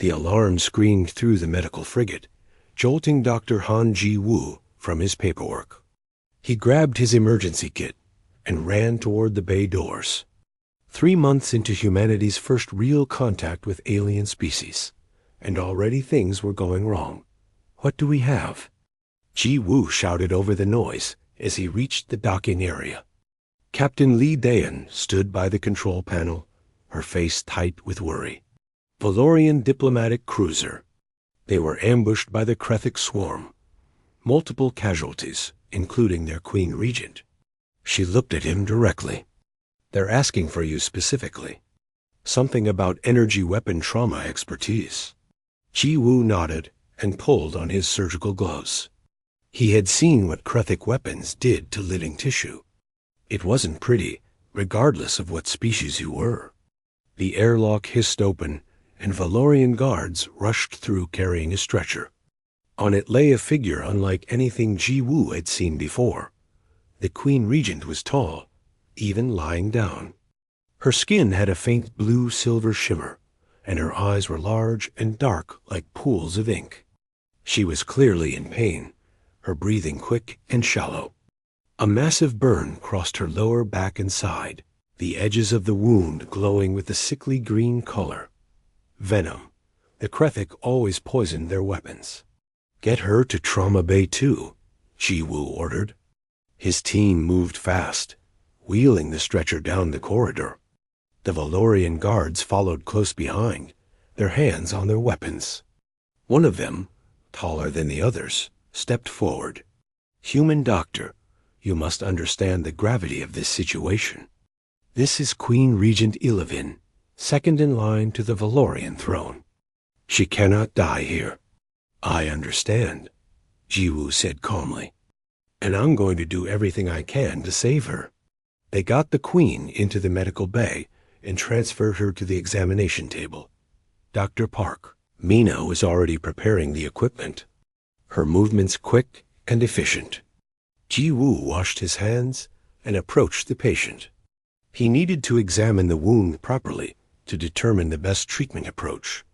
The alarm screamed through the medical frigate, jolting Dr. Han Ji-woo from his paperwork. He grabbed his emergency kit and ran toward the bay doors. 3 months into humanity's first real contact with alien species, and already things were going wrong. What do we have? Ji-woo shouted over the noise as he reached the docking area. Captain Lee Dayan stood by the control panel, her face tight with worry. Valorian diplomatic cruiser. They were ambushed by the Krethic swarm. Multiple casualties, including their Queen Regent. She looked at him directly. They're asking for you specifically. Something about energy weapon trauma expertise. Ji-woo nodded and pulled on his surgical gloves. He had seen what Krethic weapons did to living tissue. It wasn't pretty, regardless of what species you were. The airlock hissed open, and Valorian guards rushed through carrying a stretcher. On it lay a figure unlike anything Ji-woo had seen before. The Queen Regent was tall, even lying down. Her skin had a faint blue-silver shimmer, and her eyes were large and dark like pools of ink. She was clearly in pain, her breathing quick and shallow. A massive burn crossed her lower back and side, the edges of the wound glowing with a sickly green color. Venom. The Krethic always poisoned their weapons. Get her to Trauma Bay too, Ji-woo ordered. His team moved fast, wheeling the stretcher down the corridor. The Valorian guards followed close behind, their hands on their weapons. One of them, taller than the others, stepped forward. Human doctor, you must understand the gravity of this situation. This is Queen Regent Ilevin, second in line to the Valorian throne. She cannot die here. I understand, Ji-woo said calmly. And I'm going to do everything I can to save her. They got the Queen into the medical bay and transferred her to the examination table. Dr. Park. Mina was already preparing the equipment. Her movements quick and efficient. Ji-woo washed his hands and approached the patient. He needed to examine the wound properly to determine the best treatment approach.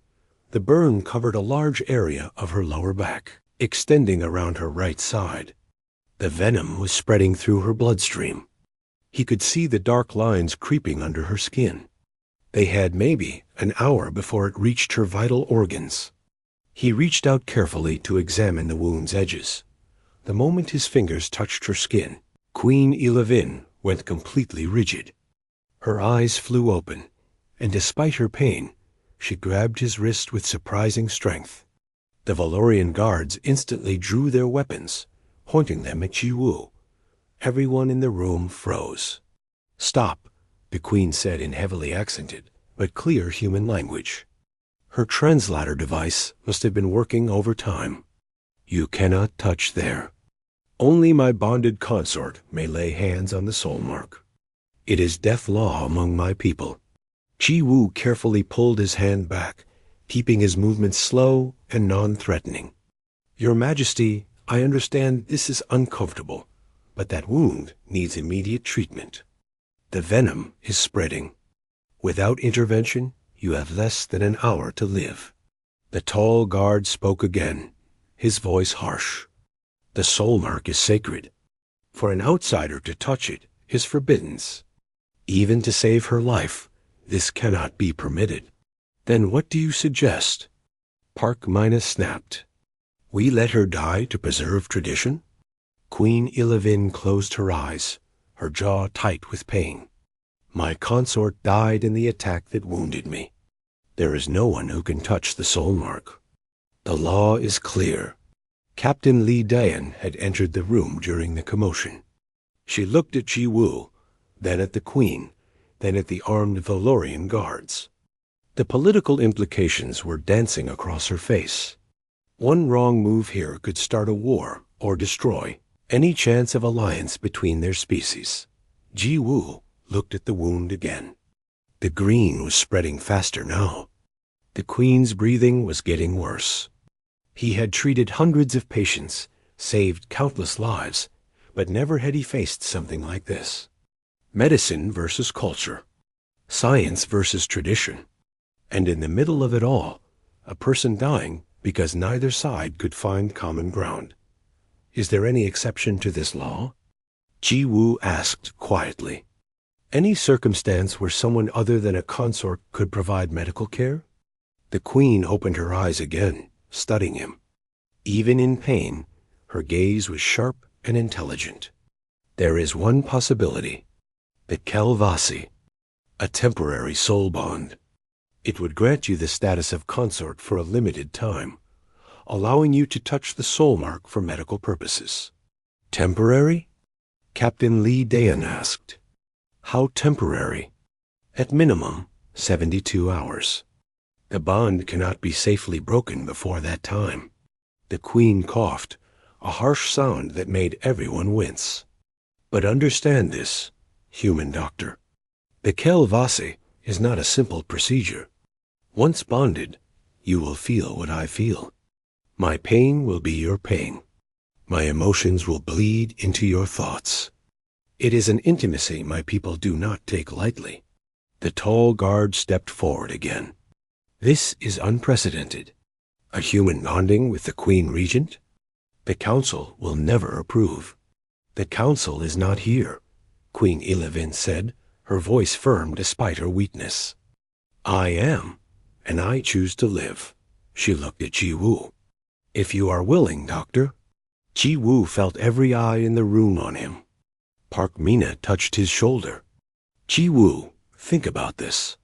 The burn covered a large area of her lower back, extending around her right side. The venom was spreading through her bloodstream. He could see the dark lines creeping under her skin. They had maybe an hour before it reached her vital organs. He reached out carefully to examine the wound's edges. The moment his fingers touched her skin, Queen Ilevin went completely rigid. Her eyes flew open, and despite her pain, she grabbed his wrist with surprising strength. The Valorian guards instantly drew their weapons, pointing them at Ji-woo. Everyone in the room froze. Stop, the Queen said in heavily accented, but clear human language. Her translator device must have been working overtime. You cannot touch there. Only my bonded consort may lay hands on the soul mark. It is death law among my people. Ji-woo carefully pulled his hand back, keeping his movements slow and non-threatening. Your Majesty, I understand this is uncomfortable, but that wound needs immediate treatment. The venom is spreading. Without intervention, you have less than an hour to live. The tall guard spoke again, his voice harsh. The soul mark is sacred. For an outsider to touch it is forbidden. Even to save her life, this cannot be permitted. Then what do you suggest? Park Mina snapped. We let her die to preserve tradition? Queen Ilevin closed her eyes, her jaw tight with pain. My consort died in the attack that wounded me. There is no one who can touch the soul mark. The law is clear. Captain Lee Dayan had entered the room during the commotion. She looked at Ji-woo, then at the Queen, then at the armed Valorian guards. The political implications were dancing across her face. One wrong move here could start a war or destroy any chance of alliance between their species. Ji-woo looked at the wound again. The green was spreading faster now. The Queen's breathing was getting worse. He had treated hundreds of patients, saved countless lives, but never had he faced something like this. Medicine versus culture. Science versus tradition. And in the middle of it all, a person dying because neither side could find common ground. Is there any exception to this law? Ji Woo asked quietly. Any circumstance where someone other than a consort could provide medical care? The queen opened her eyes again, studying him. Even in pain, her gaze was sharp and intelligent. There is one possibility. The Kelvasi, a temporary soul bond. It would grant you the status of consort for a limited time, allowing you to touch the soul mark for medical purposes. Temporary? Captain Lee Dayan asked. How temporary? At minimum, 72 hours. The bond cannot be safely broken before that time. The queen coughed, a harsh sound that made everyone wince. But understand this, human doctor. The Kelvasi is not a simple procedure. Once bonded, you will feel what I feel. My pain will be your pain. My emotions will bleed into your thoughts. It is an intimacy my people do not take lightly. The tall guard stepped forward again. This is unprecedented. A human bonding with the Queen Regent? The Council will never approve. The Council is not here, Queen Elevin said, her voice firm despite her weakness. I am, and I choose to live. She looked at Ji Woo. If you are willing, Doctor. Ji Woo felt every eye in the room on him. Park Mina touched his shoulder. Ji Woo, think about this.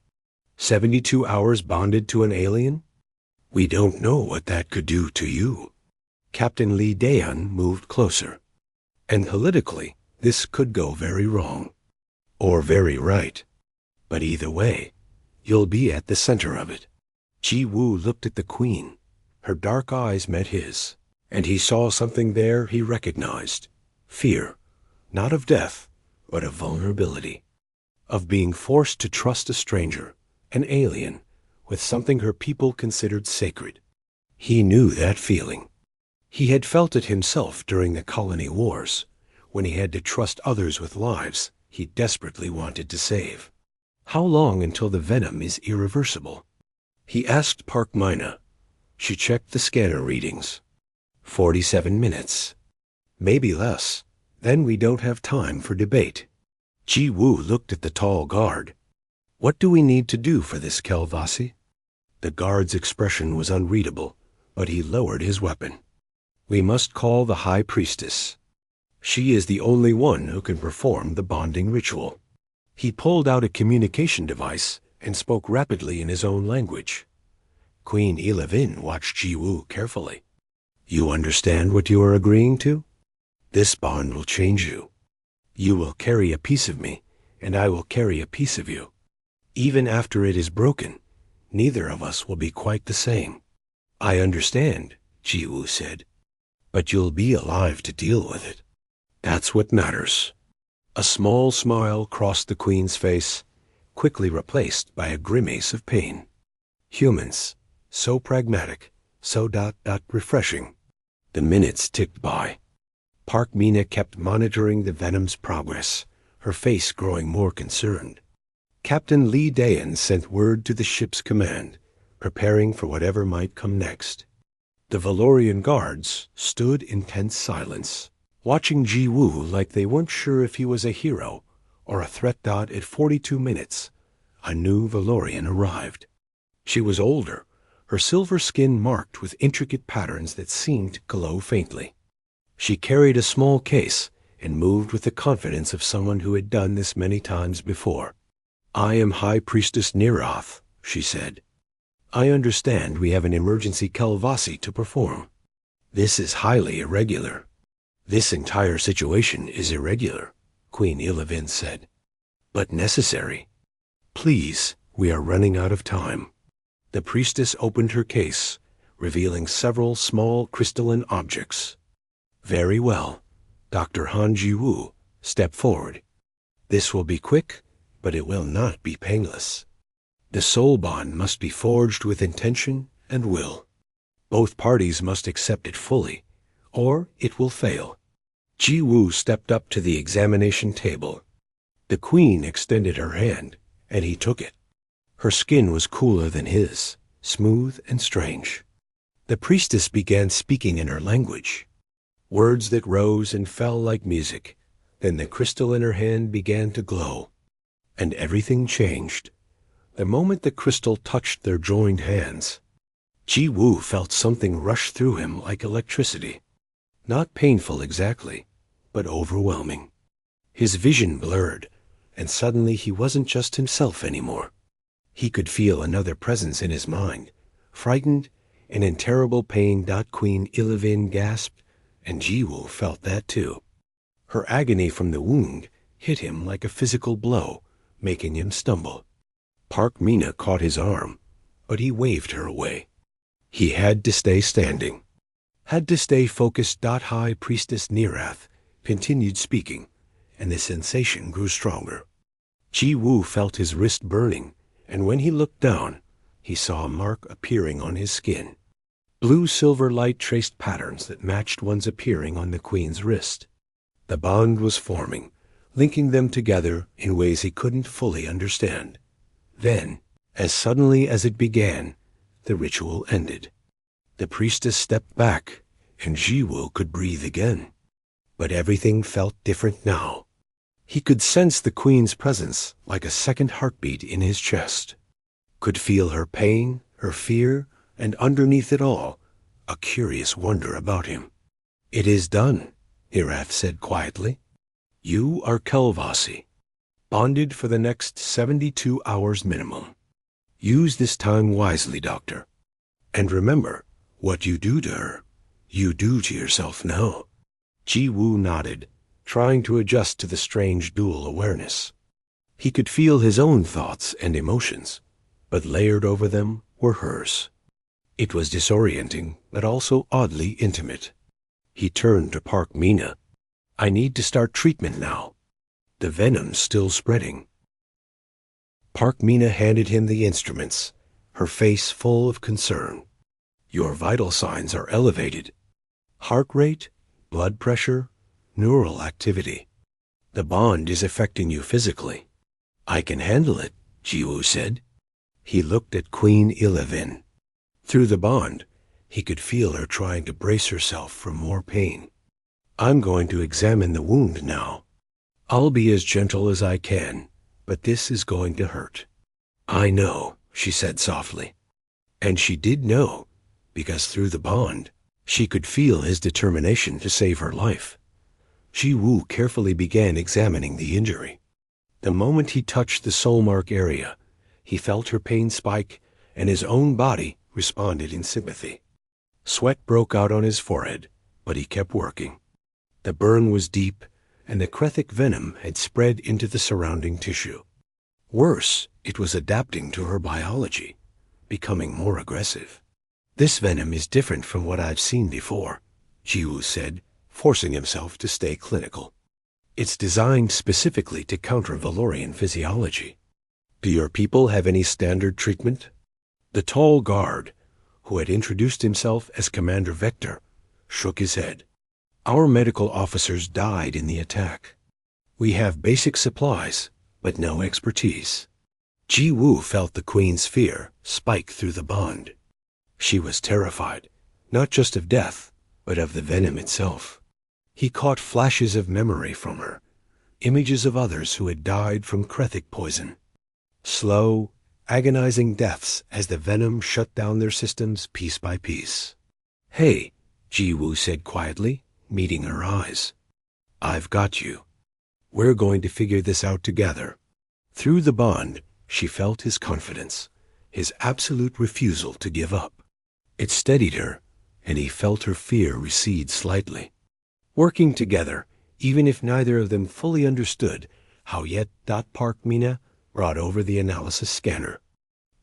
72 hours bonded to an alien? We don't know what that could do to you. Captain Lee Dayan moved closer. And politically, this could go very wrong. Or very right. But either way, you'll be at the center of it. Ji Woo looked at the Queen. Her dark eyes met his, and he saw something there he recognized. Fear. Not of death, but of vulnerability. Of being forced to trust a stranger, an alien, with something her people considered sacred. He knew that feeling. He had felt it himself during the colony wars, when he had to trust others with lives he desperately wanted to save. How long until the venom is irreversible? He asked Park Mina. She checked the scanner readings. 47 minutes. Maybe less. Then we don't have time for debate. Ji Woo looked at the tall guard. What do we need to do for this Kelvasi? The guard's expression was unreadable, but he lowered his weapon. We must call the High Priestess. She is the only one who can perform the bonding ritual. He pulled out a communication device and spoke rapidly in his own language. Queen Elevin watched Ji Woo carefully. You understand what you are agreeing to? This bond will change you. You will carry a piece of me, and I will carry a piece of you. Even after it is broken, neither of us will be quite the same. I understand, Ji Woo said, but you'll be alive to deal with it. That's what matters. A small smile crossed the Queen's face, quickly replaced by a grimace of pain. Humans, so pragmatic, so refreshing. The minutes ticked by. Park Mina kept monitoring the venom's progress, her face growing more concerned. Captain Lee Dayan sent word to the ship's command, preparing for whatever might come next. The Valorian guards stood in tense silence, watching Ji Woo like they weren't sure if he was a hero or a threat. At 42 minutes, a new Valorian arrived. She was older, her silver skin marked with intricate patterns that seemed to glow faintly. She carried a small case and moved with the confidence of someone who had done this many times before. I am High Priestess Neroth, she said. I understand we have an emergency Kelvasi to perform. This is highly irregular. This entire situation is irregular, Queen Elevin said. But necessary. Please, we are running out of time. The priestess opened her case, revealing several small crystalline objects. Very well. Dr. Han Ji-woo, step forward. This will be quick, but it will not be painless. The soul bond must be forged with intention and will. Both parties must accept it fully, or it will fail. Ji-woo stepped up to the examination table. The queen extended her hand, and he took it. Her skin was cooler than his, smooth and strange. The priestess began speaking in her language, words that rose and fell like music. Then the crystal in her hand began to glow, and everything changed. The moment the crystal touched their joined hands, Ji Woo felt something rush through him like electricity. Not painful exactly, but overwhelming. His vision blurred, and suddenly he wasn't just himself anymore. He could feel another presence in his mind, frightened and in terrible pain. Queen Illivan gasped, and Ji Woo felt that too. Her agony from the wound hit him like a physical blow, making him stumble. Park Mina caught his arm, but he waved her away. He had to stay standing, had to stay focused. High Priestess Nerath continued speaking, and the sensation grew stronger. Ji Woo felt his wrist burning, and when he looked down, he saw a mark appearing on his skin. Blue-silver light traced patterns that matched ones appearing on the queen's wrist. The bond was forming, linking them together in ways he couldn't fully understand. Then, as suddenly as it began, the ritual ended. The priestess stepped back, and Ji Woo could breathe again. But everything felt different now. He could sense the queen's presence like a second heartbeat in his chest. Could feel her pain, her fear, and underneath it all, a curious wonder about him. "It is done," Nerath said quietly. "You are Kelvasi, bonded for the next 72 hours minimum. Use this time wisely, Doctor. And remember, what you do to her, you do to yourself now." Ji Woo nodded, trying to adjust to the strange dual awareness. He could feel his own thoughts and emotions, but layered over them were hers. It was disorienting, but also oddly intimate. He turned to Park Mina. "I need to start treatment now. The venom's still spreading." Park Mina handed him the instruments, her face full of concern. "Your vital signs are elevated. Heart rate, blood pressure, neural activity. The bond is affecting you physically." "I can handle it," Ji Woo said. He looked at Queen Illivan. Through the bond, he could feel her trying to brace herself for more pain. "I'm going to examine the wound now. I'll be as gentle as I can, but this is going to hurt." "I know," she said softly. And she did know, because through the bond, she could feel his determination to save her life. Ji Woo carefully began examining the injury. The moment he touched the soul mark area, he felt her pain spike, and his own body responded in sympathy. Sweat broke out on his forehead, but he kept working. The burn was deep, and the Krethic venom had spread into the surrounding tissue. Worse, it was adapting to her biology, becoming more aggressive. "This venom is different from what I've seen before," Ji Woo said, forcing himself to stay clinical. "It's designed specifically to counter Valorian physiology. Do your people have any standard treatment?" The tall guard, who had introduced himself as Commander Vector, shook his head. "Our medical officers died in the attack. We have basic supplies, but no expertise." Ji Woo felt the queen's fear spike through the bond. She was terrified, not just of death, but of the venom itself. He caught flashes of memory from her, images of others who had died from Krethic poison. Slow, agonizing deaths as the venom shut down their systems piece by piece. "Hey," Ji Woo said quietly, meeting her eyes. "I've got you. We're going to figure this out together." Through the bond, she felt his confidence, his absolute refusal to give up. It steadied her, and he felt her fear recede slightly. Working together, even if neither of them fully understood how yet. Park Mina brought over the analysis scanner.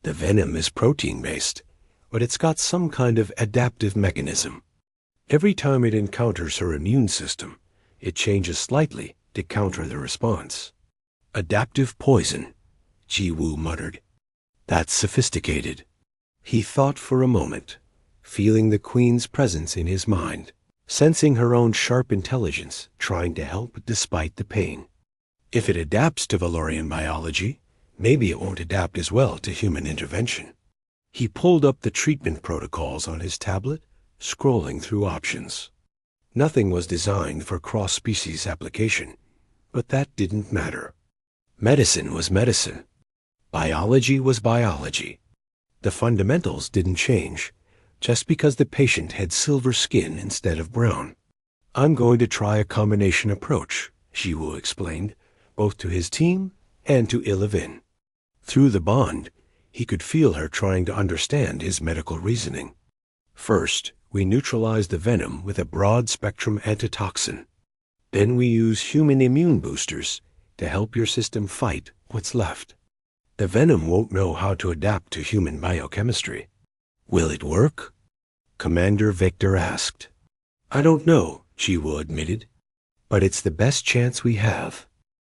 "The venom is protein-based, but it's got some kind of adaptive mechanism. Every time it encounters her immune system, it changes slightly to counter the response." "Adaptive poison," Ji Woo muttered. "That's sophisticated." He thought for a moment, feeling the queen's presence in his mind, sensing her own sharp intelligence trying to help despite the pain. If it adapts to Valorian biology, maybe it won't adapt as well to human intervention. He pulled up the treatment protocols on his tablet, scrolling through options. Nothing was designed for cross-species application, but that didn't matter. Medicine was medicine. Biology was biology. The fundamentals didn't change, just because the patient had silver skin instead of brown. I'm going to try a combination approach, Jiwoo explained, both to his team and to Ilevin. Through the bond, he could feel her trying to understand his medical reasoning. First, we neutralize the venom with a broad-spectrum antitoxin. Then we use human immune boosters to help your system fight what's left. The venom won't know how to adapt to human biochemistry. Will it work? Commander Victor asked. I don't know, Jiwoo admitted, but it's the best chance we have.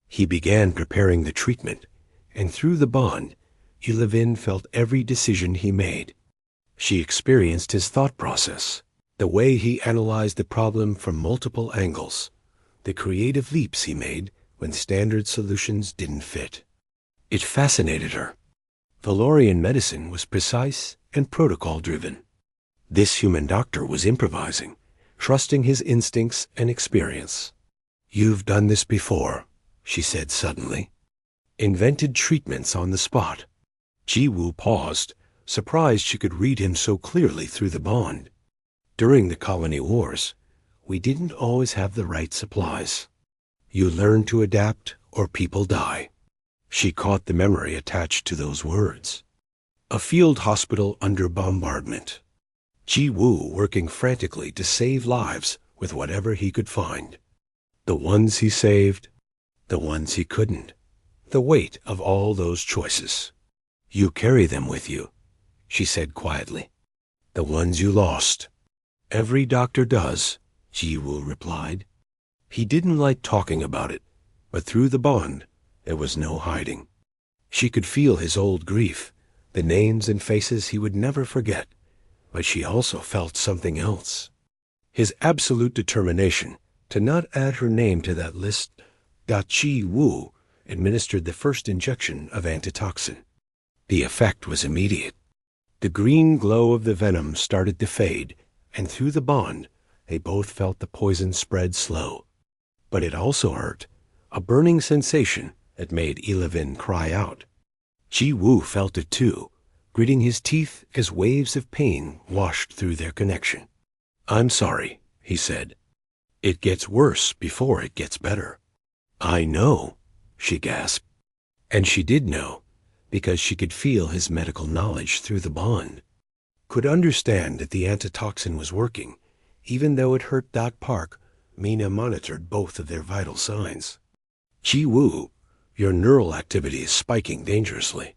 He began preparing the treatment, and through the bond, Ilevin felt every decision he made. She experienced his thought process, the way he analyzed the problem from multiple angles, the creative leaps he made when standard solutions didn't fit. It fascinated her. Valorian medicine was precise and protocol-driven. This human doctor was improvising, trusting his instincts and experience. You've done this before, she said suddenly. Invented treatments on the spot. Jiwoo paused, surprised she could read him so clearly through the bond. During the colony wars, we didn't always have the right supplies. You learn to adapt or people die. She caught the memory attached to those words. A field hospital under bombardment. Jiwoo working frantically to save lives with whatever he could find. The ones he saved, the ones he couldn't. The weight of all those choices. You carry them with you, she said quietly. The ones you lost. Every doctor does, Jiwoo replied. He didn't like talking about it, but through the bond, there was no hiding. She could feel his old grief, the names and faces he would never forget, but she also felt something else. His absolute determination to not add her name to that list got Jiwoo administered the first injection of antitoxin. The effect was immediate. The green glow of the venom started to fade, and through the bond, they both felt the poison spread slow. But it also hurt, a burning sensation that made Ilevin cry out. Jiwoo felt it too, gritting his teeth as waves of pain washed through their connection. I'm sorry, he said. It gets worse before it gets better. I know, she gasped. And she did know, because she could feel his medical knowledge through the bond. Could understand that the antitoxin was working, even though it hurt Doc Park. Mina monitored both of their vital signs. Jiwoo, your neural activity is spiking dangerously.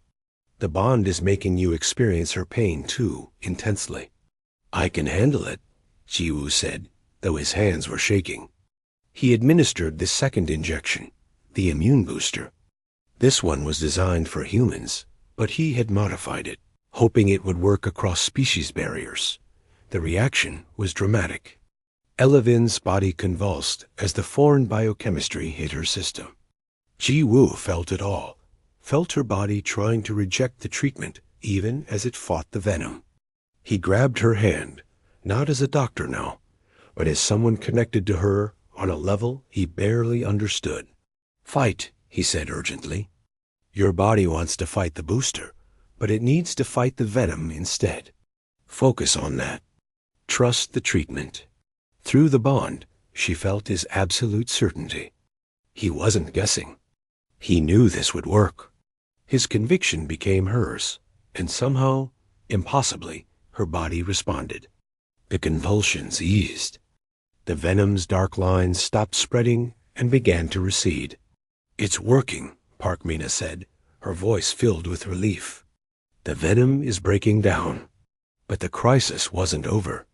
The bond is making you experience her pain too, intensely. I can handle it, Jiwoo said, though his hands were shaking. He administered the second injection, the immune booster. This one was designed for humans, but he had modified it, hoping it would work across species barriers. The reaction was dramatic. Elevin's body convulsed as the foreign biochemistry hit her system. Jiwoo felt it all, felt her body trying to reject the treatment even as it fought the venom. He grabbed her hand, not as a doctor now, but as someone connected to her on a level he barely understood. Fight, he said urgently. Your body wants to fight the booster, but it needs to fight the venom instead. Focus on that. Trust the treatment. Through the bond, she felt his absolute certainty. He wasn't guessing. He knew this would work. His conviction became hers, and somehow, impossibly, her body responded. The convulsions eased. The venom's dark lines stopped spreading and began to recede. It's working, Parkmina said, her voice filled with relief. The venom is breaking down. But the crisis wasn't over.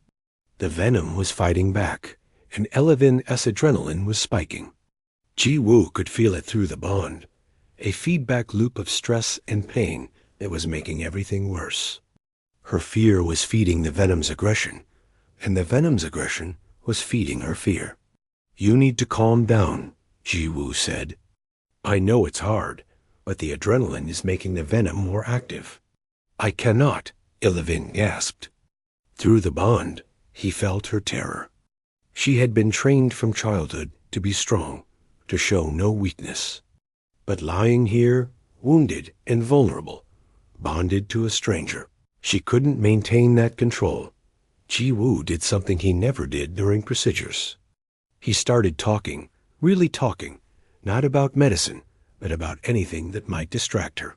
The venom was fighting back, and Elevin's adrenaline was spiking. Jiwoo could feel it through the bond, a feedback loop of stress and pain that was making everything worse. Her fear was feeding the venom's aggression, and the venom's aggression was feeding her fear. You need to calm down, Jiwoo said. I know it's hard, but the adrenaline is making the venom more active. I cannot, Illivan gasped. Through the bond, he felt her terror. She had been trained from childhood to be strong, to show no weakness. But lying here, wounded and vulnerable, bonded to a stranger, she couldn't maintain that control. Ji-Woo did something he never did during procedures. He started talking, really talking, not about medicine, but about anything that might distract her.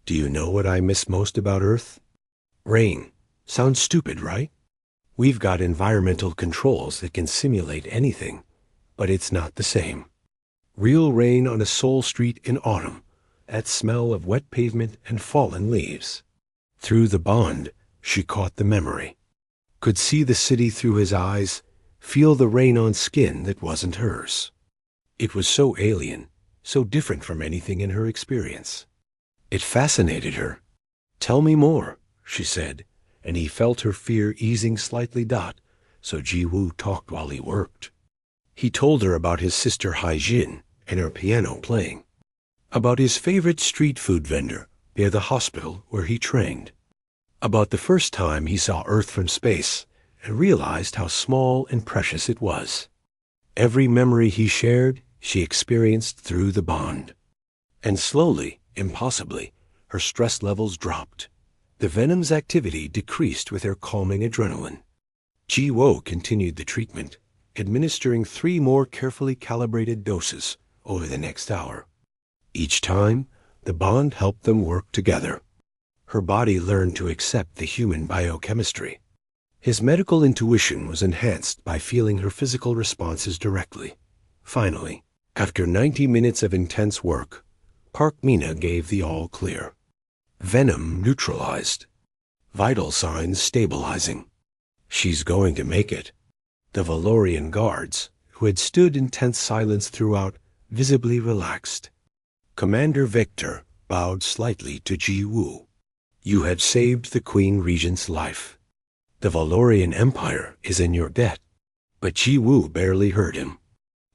Do you know what I miss most about Earth? Rain. Sounds stupid, right? We've got environmental controls that can simulate anything, but it's not the same. Real rain on a Seoul street in autumn, that smell of wet pavement and fallen leaves. Through the bond, she caught the memory. Could see the city through his eyes, feel the rain on skin that wasn't hers. It was so alien, so different from anything in her experience. It fascinated her. Tell me more, she said, and he felt her fear easing slightly. So Ji-Woo talked while he worked. He told her about his sister Hai-Jin and her piano playing, about his favorite street food vendor near the hospital where he trained, about the first time he saw Earth from space and realized how small and precious it was. Every memory he shared, she experienced through the bond. And slowly, impossibly, her stress levels dropped. The venom's activity decreased with her calming adrenaline. Ji-Woo continued the treatment, administering 3 more carefully calibrated doses over the next hour. Each time, the bond helped them work together. Her body learned to accept the human biochemistry. His medical intuition was enhanced by feeling her physical responses directly. Finally, after 90 minutes of intense work, Park Mina gave the all clear. Venom neutralized. Vital signs stabilizing. She's going to make it. The Valorian guards, who had stood in tense silence throughout, visibly relaxed. Commander Vector bowed slightly to Ji-Woo. You have saved the Queen Regent's life. The Valorian Empire is in your debt. But Ji-Woo barely heard him.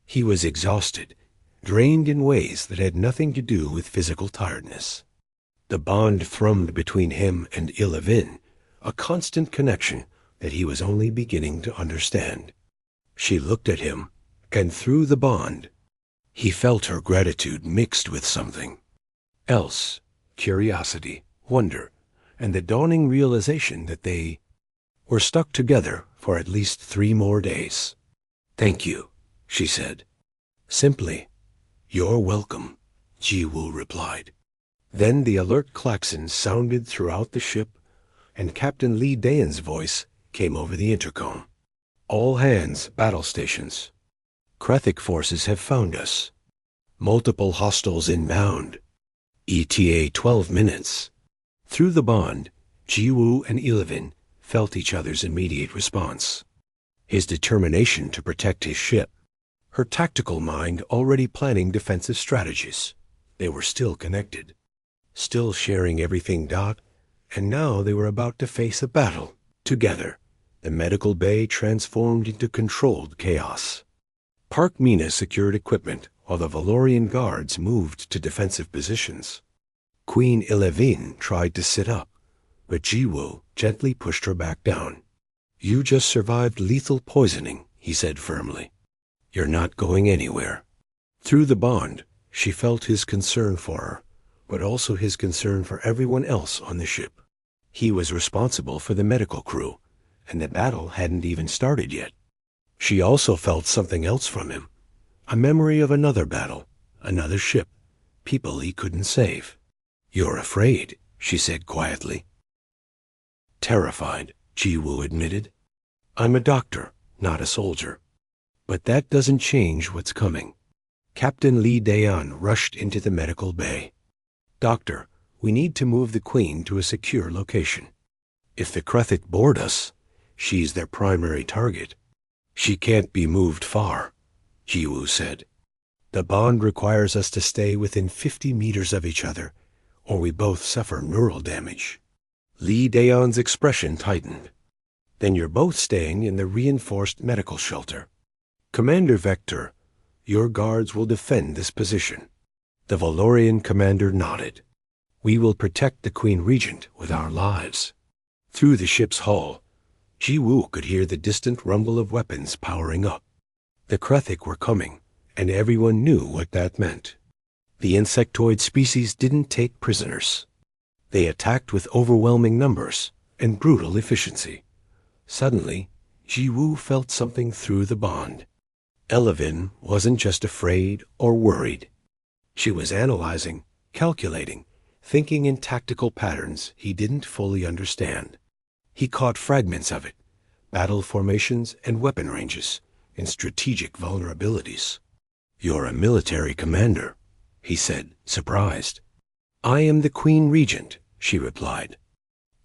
He was exhausted, drained in ways that had nothing to do with physical tiredness. The bond thrummed between him and Illivan, a constant connection that he was only beginning to understand. She looked at him, and through the bond, he felt her gratitude mixed with something else, curiosity, wonder, and the dawning realization that they were stuck together for at least 3 more days. Thank you, she said. Simply, you're welcome, Ji-Woo replied. Then the alert klaxon sounded throughout the ship, and Captain Lee Dayan's voice came over the intercom. All hands, battle stations. Krethic forces have found us. Multiple hostiles inbound. ETA 12 minutes. Through the bond, Ji-Woo and Illivan felt each other's immediate response. His determination to protect his ship. Her tactical mind already planning defensive strategies. They were still connected. Still sharing everything. And now they were about to face a battle. Together, the medical bay transformed into controlled chaos. Park Mina secured equipment while the Valorian guards moved to defensive positions. Queen Illivan tried to sit up, but Ji-Woo gently pushed her back down. You just survived lethal poisoning, he said firmly. You're not going anywhere. Through the bond, she felt his concern for her, but also his concern for everyone else on the ship. He was responsible for the medical crew, and the battle hadn't even started yet. She also felt something else from him, a memory of another battle, another ship, people he couldn't save. You're afraid, she said quietly. Terrified, Ji-Woo admitted. I'm a doctor, not a soldier. But that doesn't change what's coming. Captain Lee Dayan rushed into the medical bay. Doctor, we need to move the Queen to a secure location. If the Krethic board us, she's their primary target. She can't be moved far, Ji-Woo said. The bond requires us to stay within 50 meters of each other, or we both suffer neural damage. Lee Dayan's expression tightened. Then you're both staying in the reinforced medical shelter. Commander Vector, your guards will defend this position. The Valorian commander nodded. We will protect the Queen Regent with our lives. Through the ship's hull, Ji-woo could hear the distant rumble of weapons powering up. The Krethik were coming, and everyone knew what that meant. The insectoid species didn't take prisoners. They attacked with overwhelming numbers and brutal efficiency. Suddenly, Ji-woo felt something through the bond. Elevin wasn't just afraid or worried. She was analyzing, calculating, thinking in tactical patterns he didn't fully understand. He caught fragments of it, battle formations and weapon ranges, and strategic vulnerabilities. "You're a military commander," he said, surprised. "I am the Queen Regent," she replied.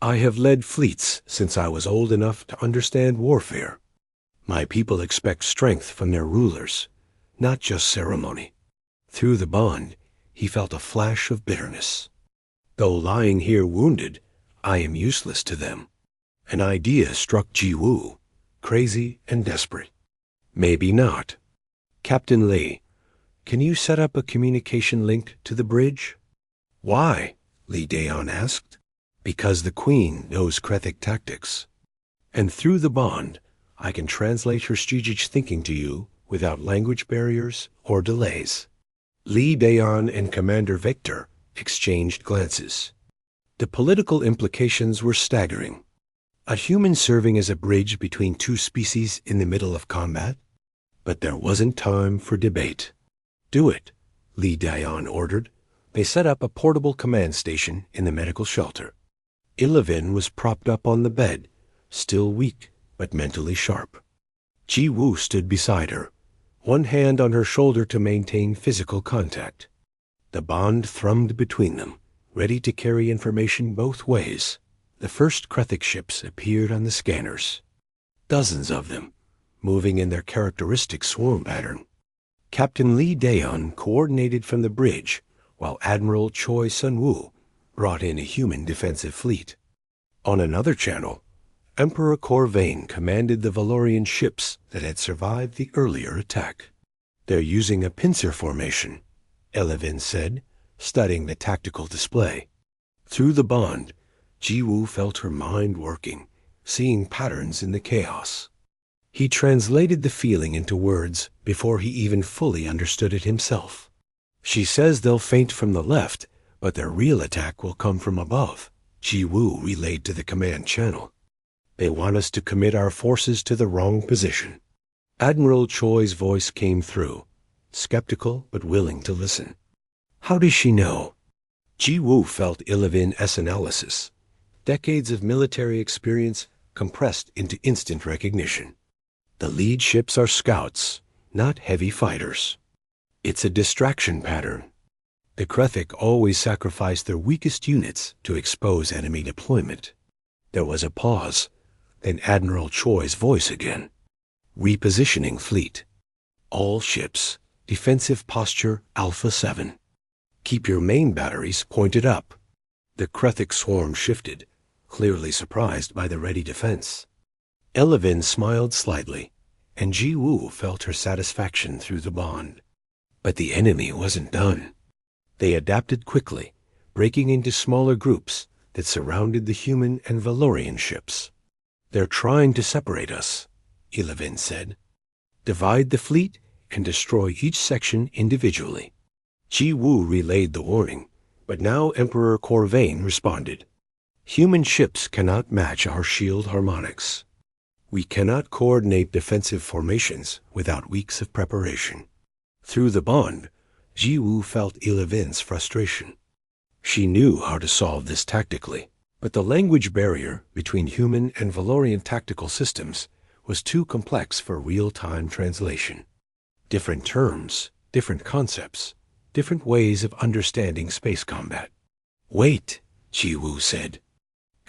"I have led fleets since I was old enough to understand warfare. My people expect strength from their rulers, not just ceremony." Through the bond, he felt a flash of bitterness. "Though lying here wounded, I am useless to them." An idea struck Ji-woo, crazy and desperate. "Maybe not. Captain Lee, can you set up a communication link to the bridge?" "Why?" Lee Daeon asked. "Because the Queen knows Krethik tactics. And through the bond, I can translate her strategic thinking to you without language barriers or delays." Lee Daeon and Commander Victor exchanged glances. The political implications were staggering. A human serving as a bridge between two species in the middle of combat? But there wasn't time for debate. "Do it," Lee Daeon ordered. They set up a portable command station in the medical shelter. Ilevin was propped up on the bed, still weak but mentally sharp. Ji-woo stood beside her, one hand on her shoulder to maintain physical contact. The bond thrummed between them, ready to carry information both ways. The first Krethik ships appeared on the scanners. Dozens of them, moving in their characteristic swarm pattern. Captain Lee Daeon coordinated from the bridge, while Admiral Choi Sun-woo brought in a human defensive fleet. On another channel, Emperor Corvain commanded the Valorian ships that had survived the earlier attack. "They're using a pincer formation," Elevin said, studying the tactical display. Through the bond, Ji-woo felt her mind working, seeing patterns in the chaos. He translated the feeling into words before he even fully understood it himself. "She says they'll feint from the left, but their real attack will come from above," Ji-woo relayed to the command channel. "They want us to commit our forces to the wrong position." Admiral Choi's voice came through, skeptical but willing to listen. "How does she know?" Ji-woo felt Ilevin-S analysis. Decades of military experience compressed into instant recognition. The lead ships are scouts, not heavy fighters. It's a distraction pattern. The Krethik always sacrificed their weakest units to expose enemy deployment. There was a pause, then Admiral Choi's voice again. "Repositioning fleet. All ships, defensive posture Alpha 7. Keep your main batteries pointed up." The Krethik swarm shifted, clearly surprised by the ready defense. Elevin smiled slightly, and Ji-woo felt her satisfaction through the bond. But the enemy wasn't done. They adapted quickly, breaking into smaller groups that surrounded the human and Valorian ships. "They're trying to separate us," Elevin said. "Divide the fleet and destroy each section individually." Ji-woo relayed the warning, but now Emperor Corvain responded. "Human ships cannot match our shield harmonics. We cannot coordinate defensive formations without weeks of preparation." Through the bond, Ji-woo felt Ilevin's frustration. She knew how to solve this tactically, but the language barrier between human and Valorian tactical systems was too complex for real-time translation. Different terms, different concepts, different ways of understanding space combat. "Wait," Ji-woo said.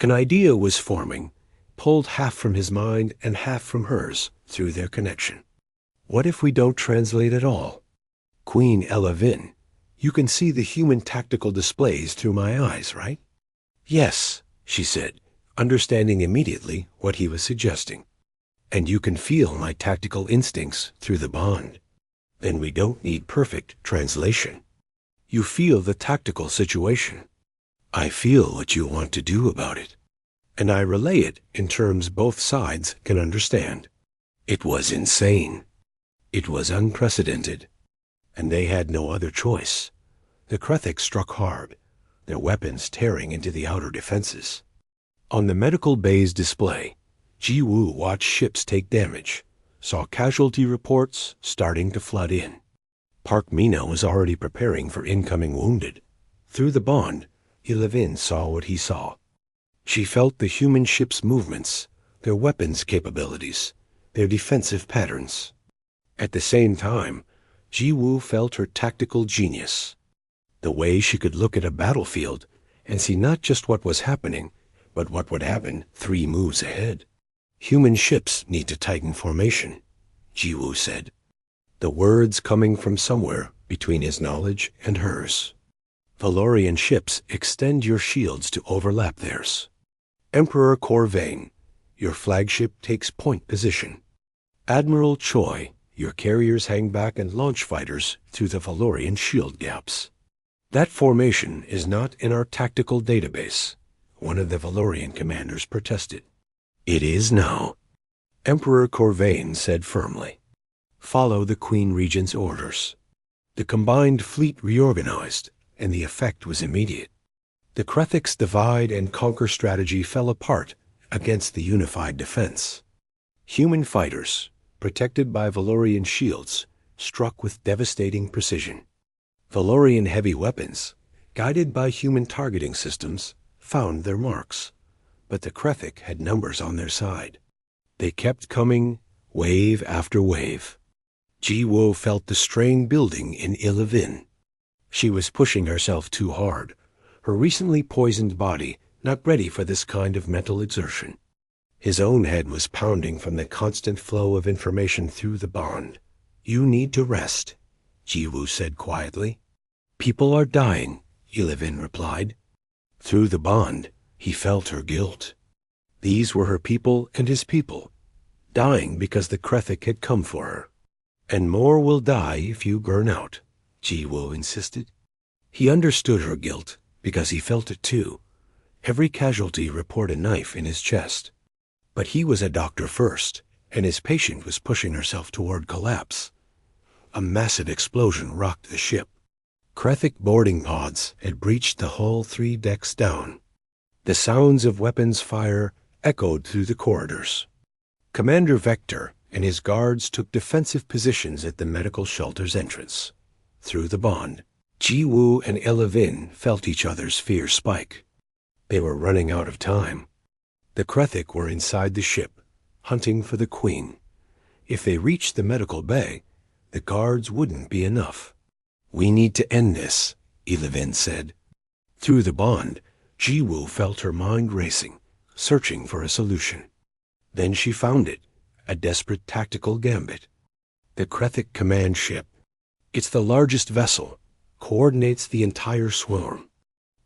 An idea was forming, pulled half from his mind and half from hers through their connection. "What if we don't translate at all? Queen Elevin, you can see the human tactical displays through my eyes, right?" "Yes," she said, understanding immediately what he was suggesting. "And you can feel my tactical instincts through the bond. Then we don't need perfect translation. You feel the tactical situation. I feel what you want to do about it." and I relay it in terms both sides can understand. It was insane. It was unprecedented, and they had no other choice. The Krethek struck hard, their weapons tearing into the outer defenses. On the medical bay's display, Ji-Woo watched ships take damage, saw casualty reports starting to flood in. Park Mina was already preparing for incoming wounded. Through the bond, Ilevin saw what he saw. She felt the human ship's movements, their weapons capabilities, their defensive patterns. At the same time, Ji-Woo felt her tactical genius. The way she could look at a battlefield and see not just what was happening, but what would happen 3 moves ahead. Human ships need to tighten formation, Ji-Woo said, the words coming from somewhere between his knowledge and hers. Valorian ships extend your shields to overlap theirs. Emperor Corvain, your flagship takes point position. Admiral Choi, your carriers hang back and launch fighters through the Valorian shield gaps. That formation is not in our tactical database, one of the Valorian commanders protested. It is now, Emperor Corvain said firmly. Follow the Queen Regent's orders. The combined fleet reorganized, and the effect was immediate. The Krethek's divide and conquer strategy fell apart against the unified defense. Human fighters, protected by Valorian shields, struck with devastating precision. Valorian heavy weapons, guided by human targeting systems, found their marks. But the Krethek had numbers on their side. They kept coming, wave after wave. Ji-Woo felt the strain building in Ilevin. She was pushing herself too hard, her recently poisoned body not ready for this kind of mental exertion. His own head was pounding from the constant flow of information through the bond. You need to rest, Ji-Woo said quietly. People are dying, Ilevin replied. Through the bond, he felt her guilt. These were her people and his people, dying because the Krethek had come for her. And more will die if you burn out, Ji-Woo insisted. He understood her guilt because he felt it too. Every casualty reported a knife in his chest. But he was a doctor first, and his patient was pushing herself toward collapse. A massive explosion rocked the ship. Krethek boarding pods had breached the hull 3 decks down. The sounds of weapons fire echoed through the corridors. Commander Vector and his guards took defensive positions at the medical shelter's entrance. Through the bond, Ji-Woo and Ilevin felt each other's fear spike. They were running out of time. The Krethek were inside the ship, hunting for the Queen. If they reached the medical bay, the guards wouldn't be enough. We need to end this, Ilevin said. Through the bond, Ji-Woo felt her mind racing, searching for a solution. Then she found it, a desperate tactical gambit. The Krethek command ship. It's the largest vessel, coordinates the entire swarm.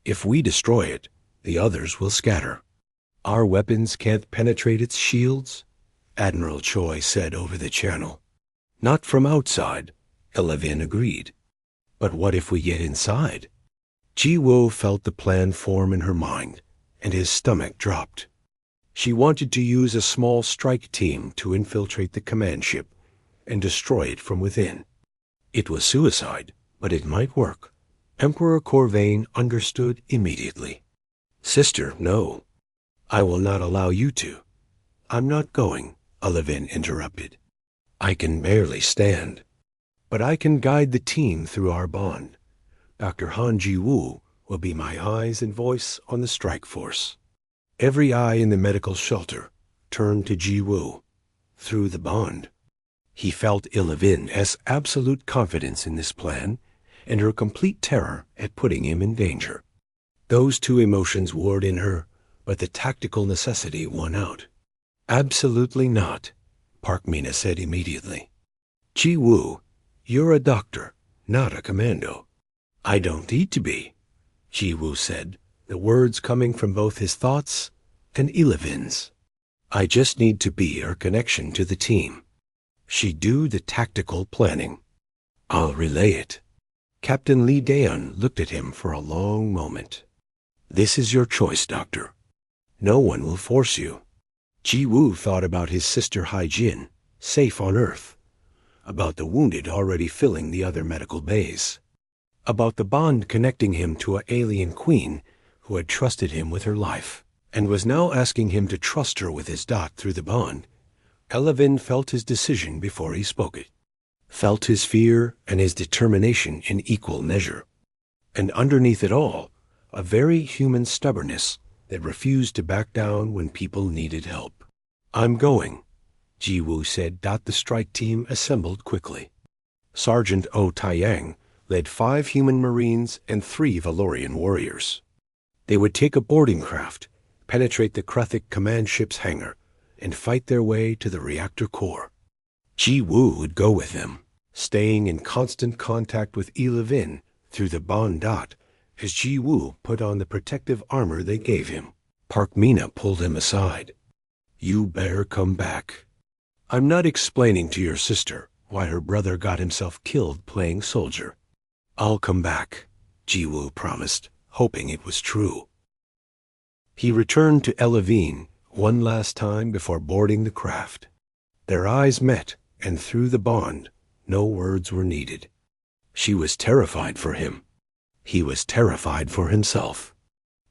If we destroy it, the others will scatter. Our weapons can't penetrate its shields, Admiral Choi said over the channel. Not from outside, Ilevin agreed. But what if we get inside? Ji-Woo felt the plan form in her mind, and his stomach dropped. She wanted to use a small strike team to infiltrate the command ship and destroy it from within. It was suicide, but it might work. Emperor Corvain understood immediately. Sister, no. I will not allow you to. I'm not going, Ilevin interrupted. I can barely stand. But I can guide the team through our bond. Dr. Han Ji-Woo will be my eyes and voice on the strike force. Every eye in the medical shelter turned to Ji-Woo. Through the bond, he felt Ilevin's absolute confidence in this plan and her complete terror at putting him in danger. Those two emotions warred in her, but the tactical necessity won out. Absolutely not, Park Mina said immediately. Ji-Woo, you're a doctor, not a commando. I don't need to be, Ji-Woo said, the words coming from both his thoughts and Ilevin's. I just need to be her connection to the team. She'd do the tactical planning. I'll relay it. Captain Lee Daeun looked at him for a long moment. This is your choice, Doctor. No one will force you. Ji Woo thought about his sister Hai-Jin, safe on Earth, about the wounded already filling the other medical bays, about the bond connecting him to an alien queen who had trusted him with her life, and was now asking him to trust her with his dot through the bond. Elevin felt his decision before he spoke it, felt his fear and his determination in equal measure, and underneath it all, a very human stubbornness that refused to back down when people needed help. I'm going, Ji Woo said. The strike team assembled quickly. Sergeant Oh Taiyang led 5 human marines and 3 Valorian warriors. They would take a boarding craft, penetrate the Kruthic command ship's hangar, and fight their way to the reactor core. Ji Woo would go with them, staying in constant contact with Elevin through the bond dot as Ji Woo put on the protective armor they gave him. Park Mina pulled him aside. You better come back. I'm not explaining to your sister why her brother got himself killed playing soldier. I'll come back, Ji Woo promised, hoping it was true. He returned to Elevin one last time before boarding the craft. Their eyes met, and through the bond, no words were needed. She was terrified for him. He was terrified for himself.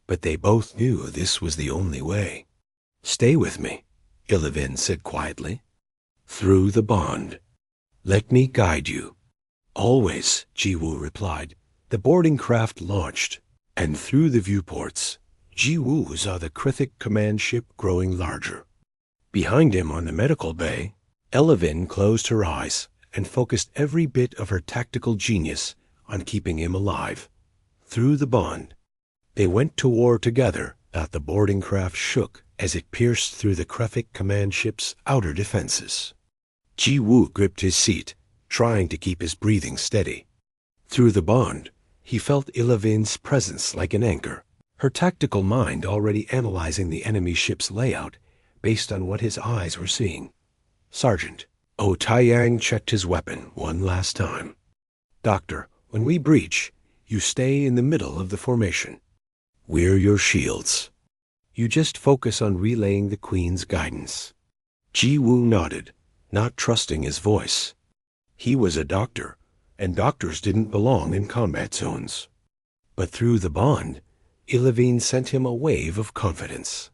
But they both knew this was the only way. Stay with me, Elevin said quietly. Through the bond. Let me guide you. Always, Ji Woo replied. The boarding craft launched, and through the viewports, Ji Woo saw the Kruthic command ship growing larger. Behind him on the medical bay, Elevin closed her eyes and focused every bit of her tactical genius on keeping him alive. Through the bond, they went to war together. The boarding craft shook as it pierced through the Kruthic command ship's outer defenses. Ji Woo gripped his seat, trying to keep his breathing steady. Through the bond, he felt Elevin's presence like an anchor, her tactical mind already analyzing the enemy ship's layout based on what his eyes were seeing. Sergeant Oh Taiyang checked his weapon one last time. Doctor, when we breach, you stay in the middle of the formation. We're your shields. You just focus on relaying the Queen's guidance. Ji Woo nodded, not trusting his voice. He was a doctor, and doctors didn't belong in combat zones. But through the bond, Elevin sent him a wave of confidence.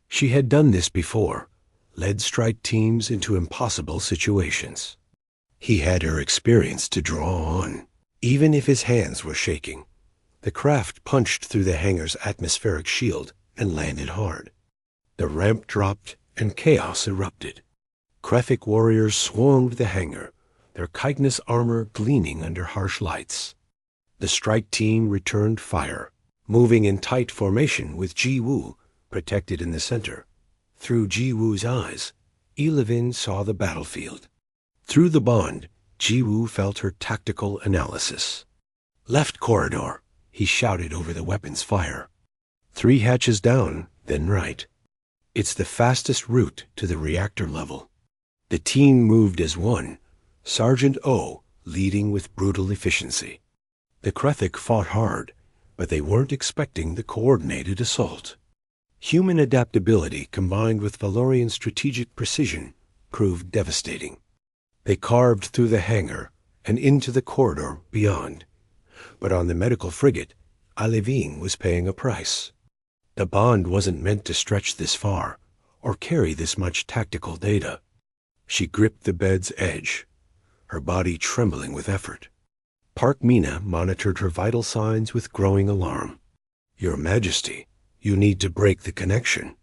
She had done this before, led strike teams into impossible situations. He had her experience to draw on. Even if his hands were shaking, the craft punched through the hangar's atmospheric shield and landed hard. The ramp dropped and chaos erupted. Kruthic warriors swarmed the hangar, their chitinous armor gleaming under harsh lights. The strike team returned fire, moving in tight formation with Ji Woo protected in the center. Through Ji Woo's eyes, Elevin saw the battlefield. Through the bond, Ji Woo felt her tactical analysis. Left corridor, he shouted over the weapon's fire. 3 hatches down, then right. It's the fastest route to the reactor level. The team moved as one, Sergeant O leading with brutal efficiency. The Kruthic fought hard, but they weren't expecting the coordinated assault. Human adaptability combined with Valorian strategic precision proved devastating. They carved through the hangar and into the corridor beyond. But on the medical frigate, Elevin was paying a price. The bond wasn't meant to stretch this far or carry this much tactical data. She gripped the bed's edge, her body trembling with effort. Park Mina monitored her vital signs with growing alarm. Your Majesty, you need to break the connection.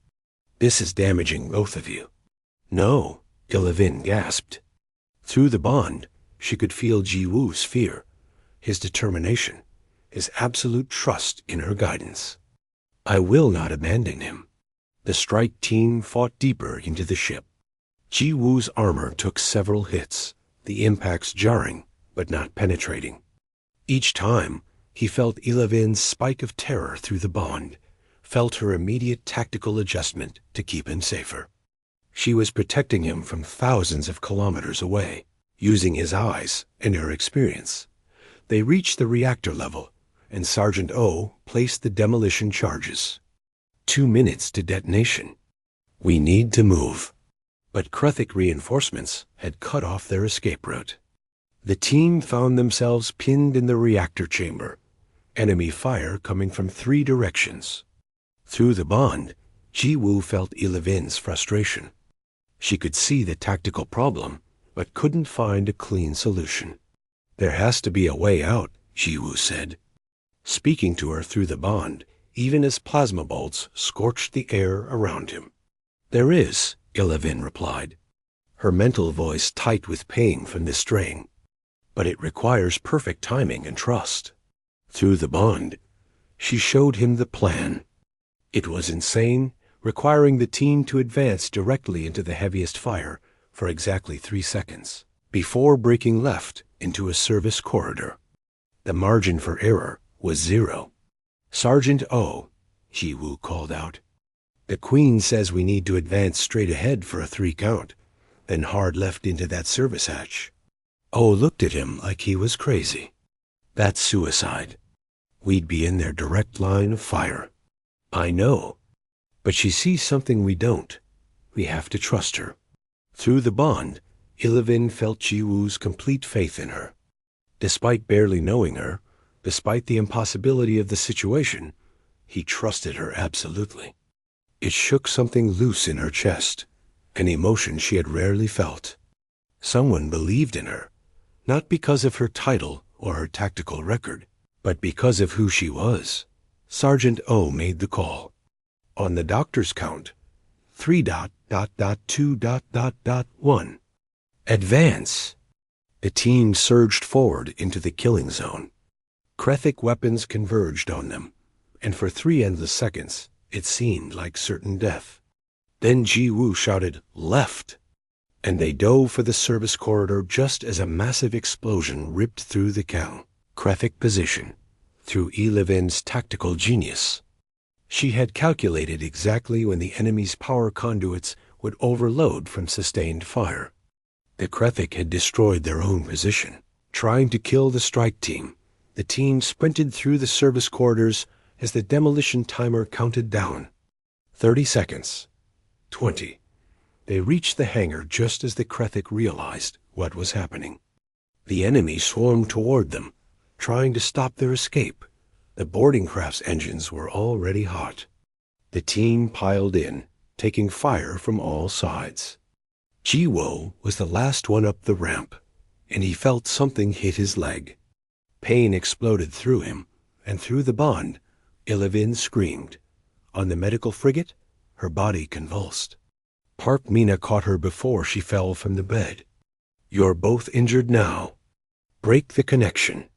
This is damaging both of you. No, Elevin gasped. Through the bond, she could feel Ji Woo's fear, his determination, his absolute trust in her guidance. I will not abandon him. The strike team fought deeper into the ship. Ji Woo's armor took several hits, the impacts jarring but not penetrating. Each time, he felt Elevin's spike of terror through the bond, felt her immediate tactical adjustment to keep him safer. She was protecting him from thousands of kilometers away, using his eyes and her experience. They reached the reactor level, and Sergeant O placed the demolition charges. 2 minutes to detonation. We need to move. But Krethik reinforcements had cut off their escape route. The team found themselves pinned in the reactor chamber, enemy fire coming from 3 directions. Through the bond, Ji-woo felt Elevin's frustration. She could see the tactical problem, but couldn't find a clean solution. There has to be a way out, Ji-woo said, speaking to her through the bond, even as plasma bolts scorched the air around him. There is, Elevin replied, her mental voice tight with pain from the strain. But it requires perfect timing and trust. Through the bond, she showed him the plan. It was insane, requiring the team to advance directly into the heaviest fire for exactly 3 seconds, before breaking left into a service corridor. The margin for error was 0. Sergeant O, Ji-woo called out. The Queen says we need to advance straight ahead for a 3 count, then hard left into that service hatch. O looked at him like he was crazy. That's suicide. We'd be in their direct line of fire. I know, but she sees something we don't. We have to trust her. Through the bond, Elevin felt Ji-woo's complete faith in her. Despite barely knowing her, despite the impossibility of the situation, he trusted her absolutely. It shook something loose in her chest, an emotion she had rarely felt. Someone believed in her, not because of her title or her tactical record, but because of who she was. Sergeant O made the call. On the doctor's count, 3.2.1. Advance! The team surged forward into the killing zone. Krethik weapons converged on them, and for 3 endless seconds, it seemed like certain death. Then Ji-woo shouted, "Left!" And they dove for the service corridor just as a massive explosion ripped through the Krethik position, through Elevin's tactical genius. She had calculated exactly when the enemy's power conduits would overload from sustained fire. The Krethik had destroyed their own position. Trying to kill the strike team, the team sprinted through the service corridors as the demolition timer counted down. 30 seconds. 20. They reached the hangar just as the Krethik realized what was happening. The enemy swarmed toward them, trying to stop their escape. The boarding craft's engines were already hot. The team piled in, taking fire from all sides. Ji-woo was the last one up the ramp, and he felt something hit his leg. Pain exploded through him, and through the bond, Elevin screamed. On the medical frigate, her body convulsed. Park Mina caught her before she fell from the bed. You're both injured now. Break the connection.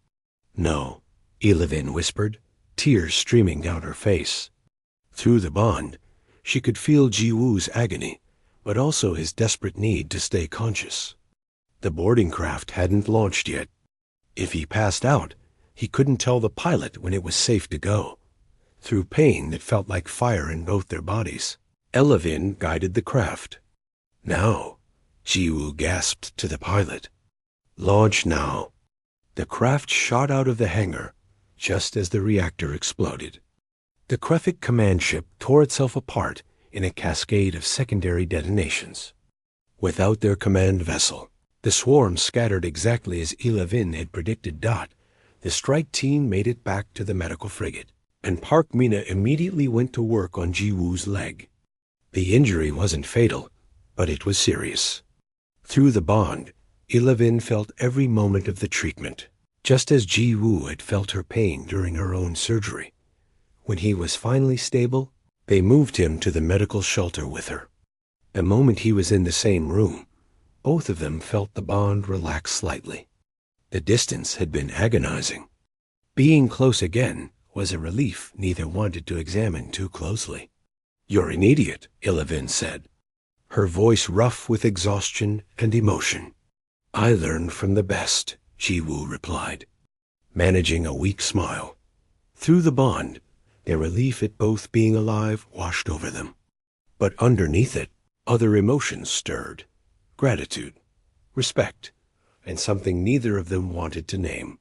No, Elevin whispered, tears streaming down her face. Through the bond, she could feel Ji-woo's agony, but also his desperate need to stay conscious. The boarding craft hadn't launched yet. If he passed out, he couldn't tell the pilot when it was safe to go. Through pain that felt like fire in both their bodies, Elevin guided the craft. Now, Ji-woo gasped to the pilot. Launch now. The craft shot out of the hangar just as the reactor exploded. The Krethik command ship tore itself apart in a cascade of secondary detonations. Without their command vessel, the swarm scattered exactly as Elevin had predicted. The strike team made it back to the medical frigate, and Park Mina immediately went to work on Ji-woo's leg. The injury wasn't fatal, but it was serious. Through the bond, Elevin felt every moment of the treatment, just as Ji-woo had felt her pain during her own surgery. When he was finally stable, they moved him to the medical shelter with her. The moment he was in the same room, both of them felt the bond relax slightly. The distance had been agonizing. Being close again was a relief neither wanted to examine too closely. You're an idiot, Elevin said, her voice rough with exhaustion and emotion. I learned from the best, Ji-woo replied, managing a weak smile. Through the bond, their relief at both being alive washed over them. But underneath it, other emotions stirred. Gratitude, respect, and something neither of them wanted to name.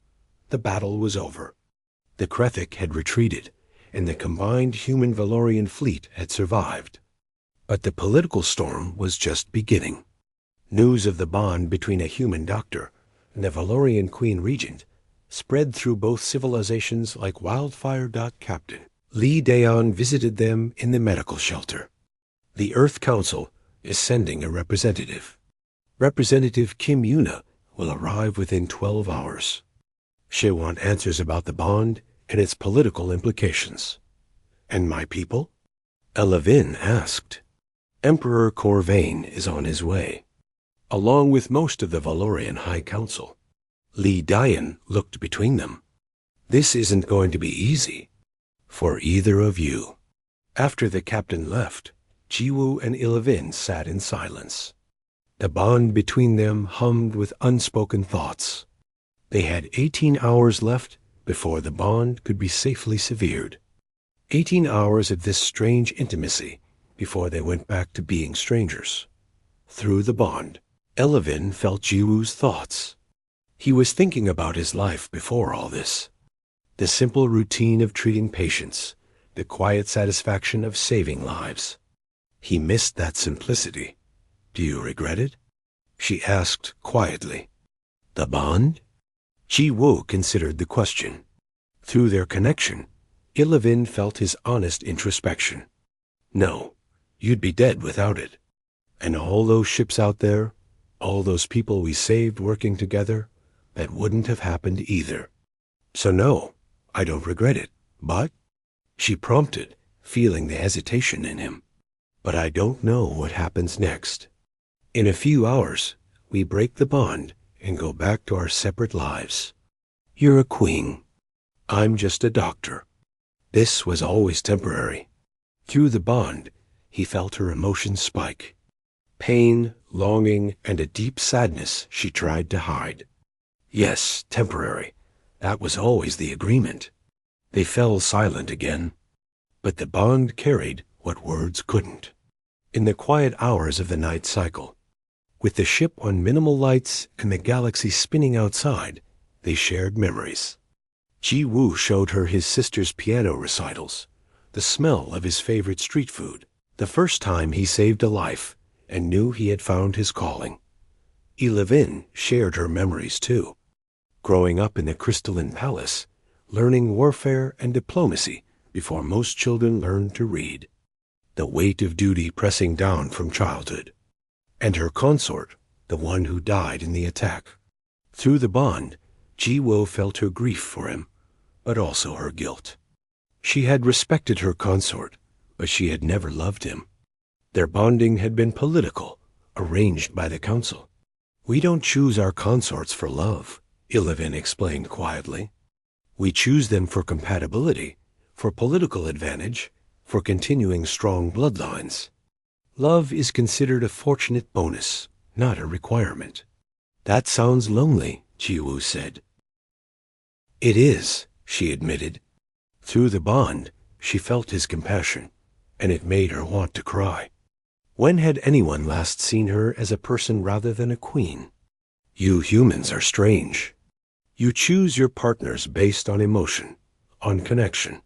The battle was over. The Krethik had retreated, and the combined human-Valorian fleet had survived. But the political storm was just beginning. News of the bond between a human doctor and the Valorian Queen Regent spread through both civilizations like wildfire. Captain Lee Daeon visited them in the medical shelter. The Earth Council is sending a representative. Representative Kim Yuna will arrive within 12 hours. She'll want answers about the bond and its political implications. And my people? Elevin asked. Emperor Corvain is on his way, along with most of the Valorian High Council. Lee Daeon looked between them. This isn't going to be easy for either of you. After the captain left, Jiwoo and Elevin sat in silence. The bond between them hummed with unspoken thoughts. They had 18 hours left before the bond could be safely severed. 18 hours of this strange intimacy before they went back to being strangers. Through the bond, Elevin felt Jiwoo's thoughts. He was thinking about his life before all this. The simple routine of treating patients, the quiet satisfaction of saving lives. He missed that simplicity. Do you regret it? She asked quietly. The bond? Ji-woo considered the question. Through their connection, Elevin felt his honest introspection. No, you'd be dead without it. And all those ships out there, all those people we saved working together, that wouldn't have happened either. So no, I don't regret it, but... She prompted, feeling the hesitation in him. But I don't know what happens next. In a few hours, we break the bond and go back to our separate lives. You're a queen. I'm just a doctor. This was always temporary. Through the bond, he felt her emotions spike. Pain, longing, and a deep sadness she tried to hide. Yes, temporary. That was always the agreement. They fell silent again. But the bond carried what words couldn't. In the quiet hours of the night cycle, with the ship on minimal lights and the galaxy spinning outside, they shared memories. Ji-woo showed her his sister's piano recitals, the smell of his favorite street food, the first time he saved a life and knew he had found his calling. Elevin shared her memories too. Growing up in the Crystalline Palace, learning warfare and diplomacy before most children learned to read. The weight of duty pressing down from childhood. And her consort, the one who died in the attack. Through the bond, Ji-woo felt her grief for him, but also her guilt. She had respected her consort, but she had never loved him. Their bonding had been political, arranged by the council. We don't choose our consorts for love, Elevin explained quietly. We choose them for compatibility, for political advantage, for continuing strong bloodlines. Love is considered a fortunate bonus, not a requirement. That sounds lonely, Ji-woo said. It is, she admitted. Through the bond, she felt his compassion, and it made her want to cry. When had anyone last seen her as a person rather than a queen? You humans are strange. You choose your partners based on emotion, on connection.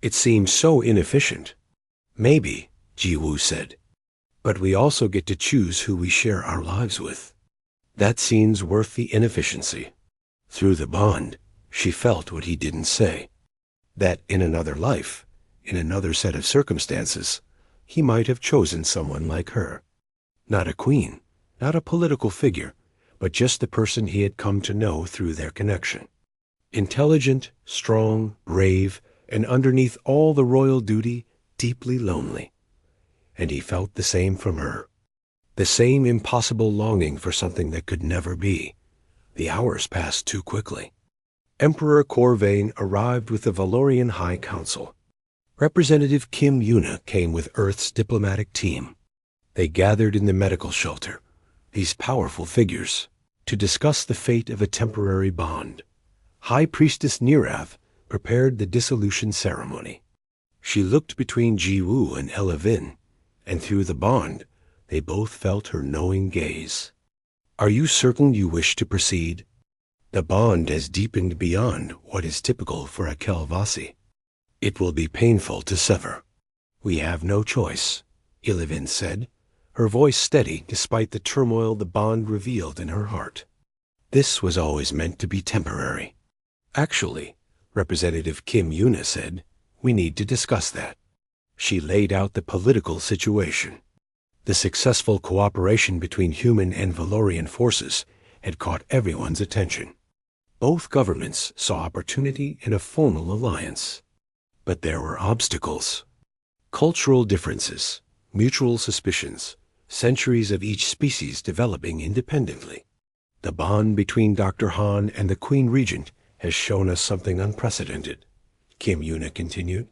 It seems so inefficient. Maybe, Ji-woo said. But we also get to choose who we share our lives with. That seems worth the inefficiency. Through the bond, she felt what he didn't say. That in another life, in another set of circumstances, he might have chosen someone like her. Not a queen, not a political figure, but just the person he had come to know through their connection. Intelligent, strong, brave, and underneath all the royal duty, deeply lonely. And he felt the same from her. The same impossible longing for something that could never be. The hours passed too quickly. Emperor Corvain arrived with the Valorian High Council. Representative Kim Yuna came with Earth's diplomatic team. They gathered in the medical shelter, these powerful figures, to discuss the fate of a temporary bond. High Priestess Nirav prepared the dissolution ceremony. She looked between Ji-woo and Elevin, and through the bond, they both felt her knowing gaze. Are you certain you wish to proceed? The bond has deepened beyond what is typical for a Kelvasi. It will be painful to sever. We have no choice, Ilivin said, her voice steady despite the turmoil the bond revealed in her heart. This was always meant to be temporary. Actually, Representative Kim Yuna said, we need to discuss that. She laid out the political situation. The successful cooperation between human and Valorian forces had caught everyone's attention. Both governments saw opportunity in a formal alliance. But there were obstacles. Cultural differences, mutual suspicions, centuries of each species developing independently. The bond between Dr. Han and the Queen Regent has shown us something unprecedented, Kim Yuna continued.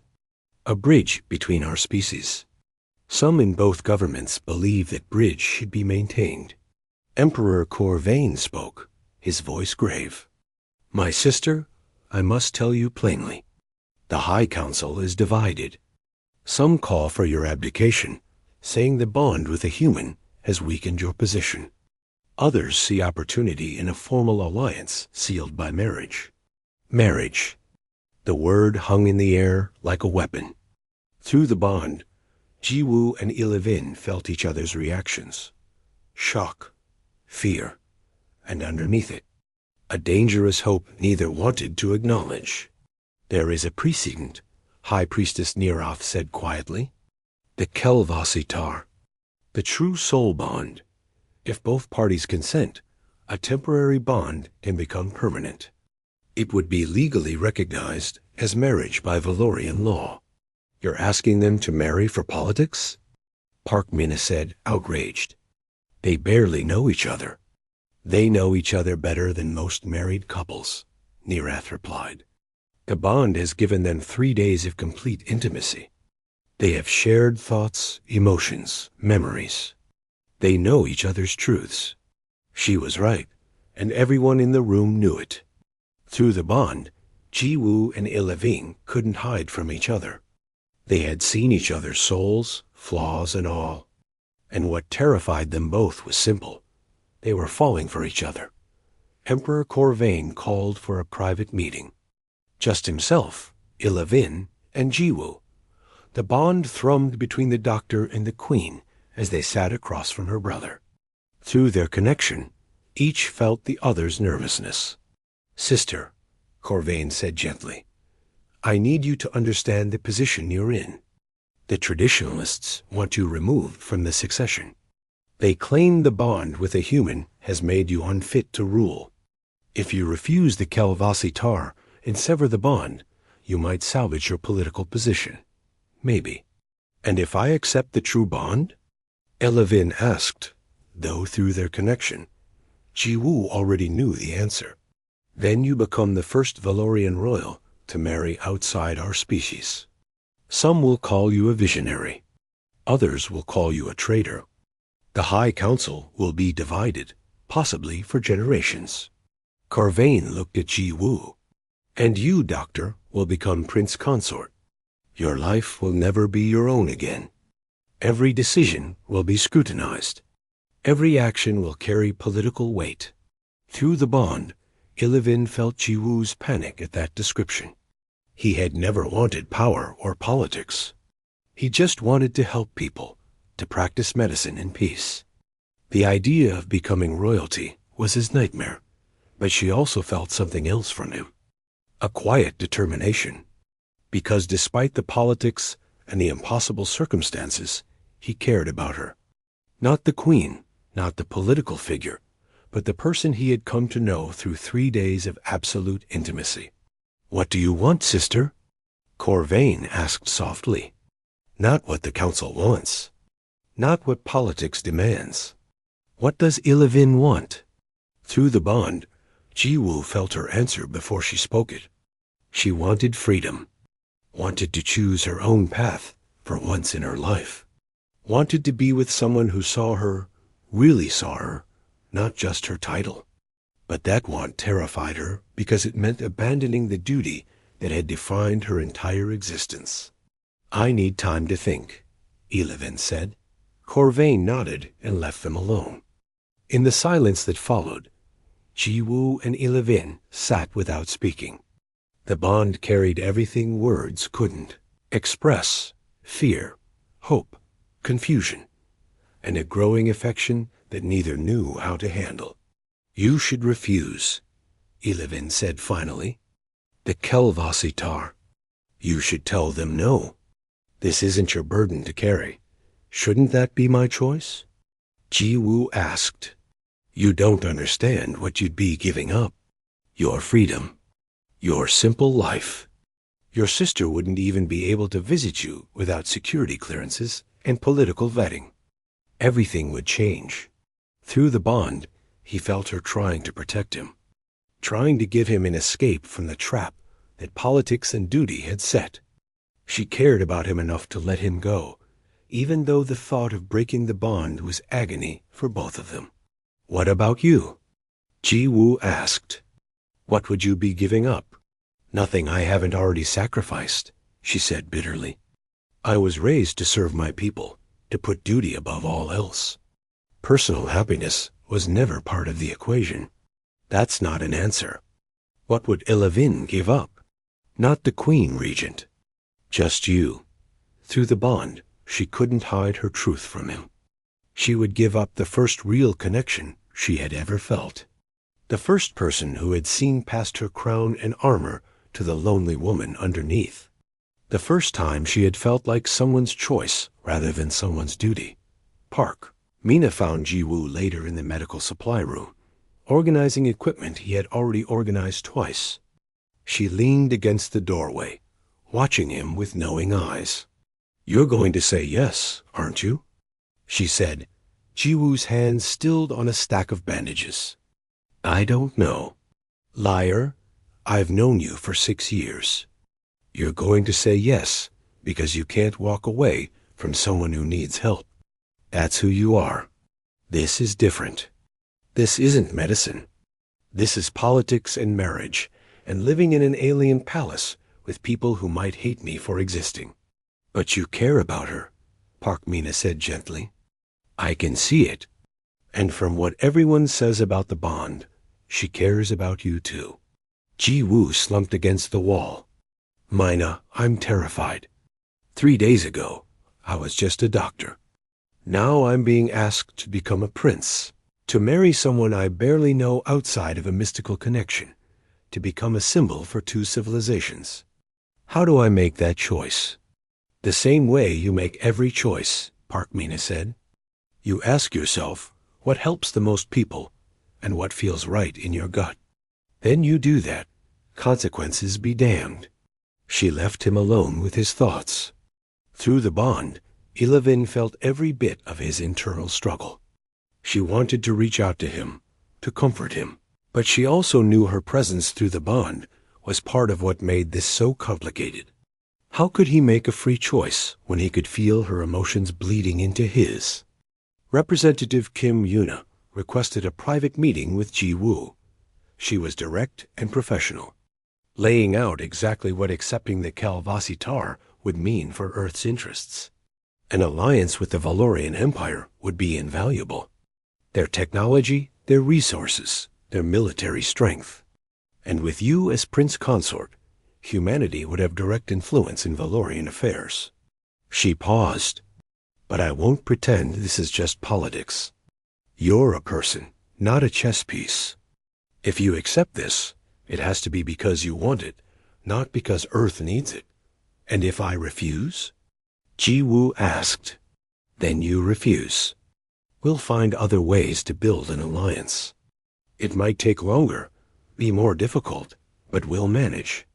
A bridge between our species. Some in both governments believe that bridge should be maintained. Emperor Corvain spoke, his voice grave. My sister, I must tell you plainly. The High Council is divided. Some call for your abdication, saying the bond with a human has weakened your position. Others see opportunity in a formal alliance sealed by marriage. Marriage. The word hung in the air like a weapon. Through the bond, Jiwoo and Ilivin felt each other's reactions. Shock, fear, and underneath it, a dangerous hope neither wanted to acknowledge. There is a precedent, High Priestess Neroth said quietly. The Kelvasitar, the true soul bond. If both parties consent, a temporary bond can become permanent. It would be legally recognized as marriage by Valorian law. You're asking them to marry for politics? Park Mina said, outraged. They barely know each other. They know each other better than most married couples, Neerath replied. The bond has given them 3 days of complete intimacy. They have shared thoughts, emotions, memories. They know each other's truths. She was right, and everyone in the room knew it. Through the bond, Jiwoo and Iliving couldn't hide from each other. They had seen each other's souls, flaws and all. And what terrified them both was simple. They were falling for each other. Emperor Corvain called for a private meeting. Just himself, Ilivin, and Jiwoo. The bond thrummed between the doctor and the queen as they sat across from her brother. Through their connection, each felt the other's nervousness. Sister, Corvain said gently, I need you to understand the position you're in. The traditionalists want you removed from the succession. They claim the bond with a human has made you unfit to rule. If you refuse the Kelvasitar and sever the bond, you might salvage your political position. Maybe. And if I accept the true bond? Elevin asked, though through their connection. Jiwoo already knew the answer. Then you become the first Valorian royal to marry outside our species. Some will call you a visionary. Others will call you a traitor. The High Council will be divided, possibly for generations. Corvain looked at Jiwoo. And you, Doctor, will become Prince Consort. Your life will never be your own again. Every decision will be scrutinized. Every action will carry political weight. Through the bond, Ilivin felt Jiwoo's panic at that description. He had never wanted power or politics. He just wanted to help people, to practice medicine in peace. The idea of becoming royalty was his nightmare, but she also felt something else from him. A quiet determination. Because despite the politics and the impossible circumstances, he cared about her. Not the queen, not the political figure, but the person he had come to know through 3 days of absolute intimacy. What do you want, sister? Corvain asked softly. Not what the council wants. Not what politics demands. What does Ilivin want? Through the bond, Jiwoo felt her answer before she spoke it. She wanted freedom. Wanted to choose her own path for once in her life. Wanted to be with someone who saw her, really saw her, not just her title. But that want terrified her because it meant abandoning the duty that had defined her entire existence. I need time to think, Ilivin said. Corvain nodded and left them alone. In the silence that followed, Jiwoo and Ilivin sat without speaking. The bond carried everything words couldn't express: fear, hope, confusion, and a growing affection that neither knew how to handle. "You should refuse," Elevin said finally. "The Kelvasitar. You should tell them no. This isn't your burden to carry. Shouldn't that be my choice?" Ji-Woo asked. "You don't understand what you'd be giving up. Your freedom. Your simple life. Your sister wouldn't even be able to visit you without security clearances and political vetting. Everything would change." Through the bond, he felt her trying to protect him, trying to give him an escape from the trap that politics and duty had set. She cared about him enough to let him go, even though the thought of breaking the bond was agony for both of them. "What about you?" Ji-Woo asked. "What would you be giving up?" "Nothing I haven't already sacrificed," she said bitterly. "I was raised to serve my people, to put duty above all else. Personal happiness was never part of the equation. That's not an answer. What would Elevin give up? Not the Queen Regent. Just you." Through the bond, she couldn't hide her truth from him. She would give up the first real connection she had ever felt. The first person who had seen past her crown and armor to the lonely woman underneath. The first time she had felt like someone's choice rather than someone's duty. Park. Mina found Ji-Woo later in the medical supply room, organizing equipment he had already organized twice. She leaned against the doorway, watching him with knowing eyes. "You're going to say yes, aren't you?" she said, Ji-Woo's hands stilled on a stack of bandages. "I don't know. Liar, I've known you for 6 years. You're going to say yes because you can't walk away from someone who needs help. That's who you are. This is different. This isn't medicine. This is politics and marriage, and living in an alien palace with people who might hate me for existing." "But you care about her," Park Mina said gently. "I can see it. And from what everyone says about the bond, she cares about you too." Ji-Woo slumped against the wall. "Mina, I'm terrified. 3 days ago, I was just a doctor. Now I'm being asked to become a prince, to marry someone I barely know outside of a mystical connection, to become a symbol for 2 civilizations. How do I make that choice?" "The same way you make every choice," Park Mina said. "You ask yourself what helps the most people and what feels right in your gut. Then you do that. Consequences be damned." She left him alone with his thoughts. Through the bond, Elevin felt every bit of his internal struggle. She wanted to reach out to him, to comfort him, but she also knew her presence through the bond was part of what made this so complicated. How could he make a free choice when he could feel her emotions bleeding into his? Representative Kim Yuna requested a private meeting with Ji-Woo. She was direct and professional, laying out exactly what accepting the Kelvasitar would mean for Earth's interests. An alliance with the Valorian Empire would be invaluable. Their technology, their resources, their military strength. And with you as Prince Consort, humanity would have direct influence in Valorian affairs. She paused. "But I won't pretend this is just politics. You're a person, not a chess piece. If you accept this, it has to be because you want it, not because Earth needs it. And if I refuse?" Ji-Woo asked. "Then you refuse. We'll find other ways to build an alliance. It might take longer, be more difficult, but we'll manage.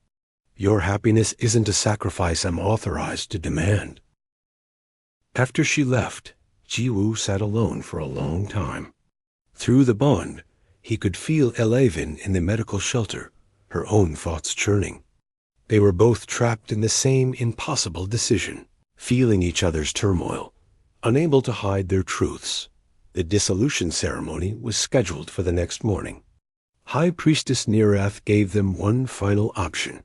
Your happiness isn't a sacrifice I'm authorized to demand." After she left, Ji-Woo sat alone for a long time. Through the bond, he could feel Elevin in the medical shelter, her own thoughts churning. They were both trapped in the same impossible decision, feeling each other's turmoil, unable to hide their truths. The dissolution ceremony was scheduled for the next morning. High Priestess Neerath gave them one final option.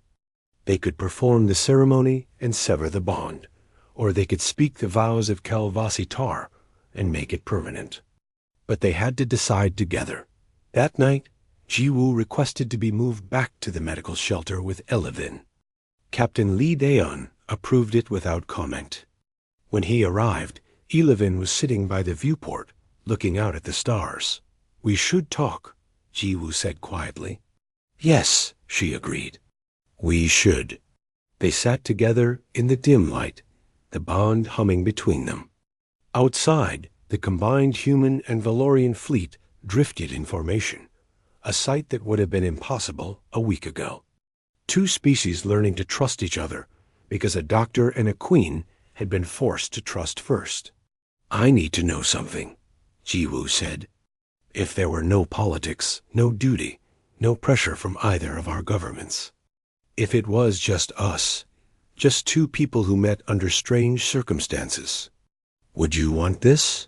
They could perform the ceremony and sever the bond, or they could speak the vows of Kelvasitar and make it permanent. But they had to decide together. That night, Jiwoo requested to be moved back to the medical shelter with Elevin. Captain Lee Daeon approved it without comment. When he arrived, Elevin was sitting by the viewport, looking out at the stars. "We should talk," Jiwoo said quietly. "Yes," she agreed. "We should." They sat together in the dim light, the bond humming between them. Outside, the combined human and Valorian fleet drifted in formation, a sight that would have been impossible a week ago. Two species learning to trust each other because a doctor and a queen had been forced to trust first. "I need to know something," Jiwoo said. "If there were no politics, no duty, no pressure from either of our governments. If it was just us, just two people who met under strange circumstances. Would you want this?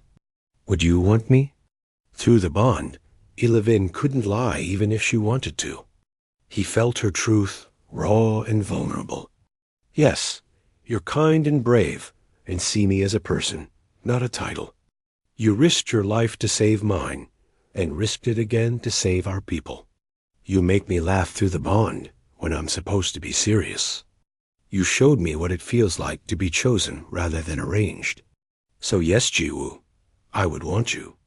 Would you want me?" Through the bond, Elevin couldn't lie even if she wanted to. He felt her truth, raw and vulnerable. "Yes, you're kind and brave, and see me as a person, not a title. You risked your life to save mine, and risked it again to save our people. You make me laugh through the bond when I'm supposed to be serious. You showed me what it feels like to be chosen rather than arranged. So yes, Jiwoo, I would want you."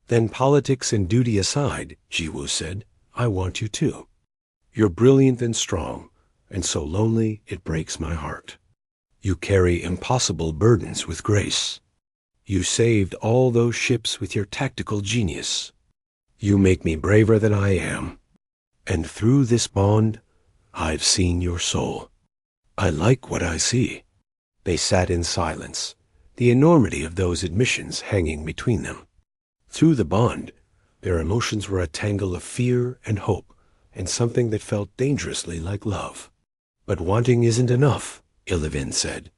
"Then politics and duty aside," Jiwoo said, "I want you too. You're brilliant and strong, and so lonely it breaks my heart. You carry impossible burdens with grace. You saved all those ships with your tactical genius. You make me braver than I am. And through this bond, I've seen your soul. I like what I see." They sat in silence, the enormity of those admissions hanging between them. Through the bond, their emotions were a tangle of fear and hope, and something that felt dangerously like love. "But wanting isn't enough," Elevin said.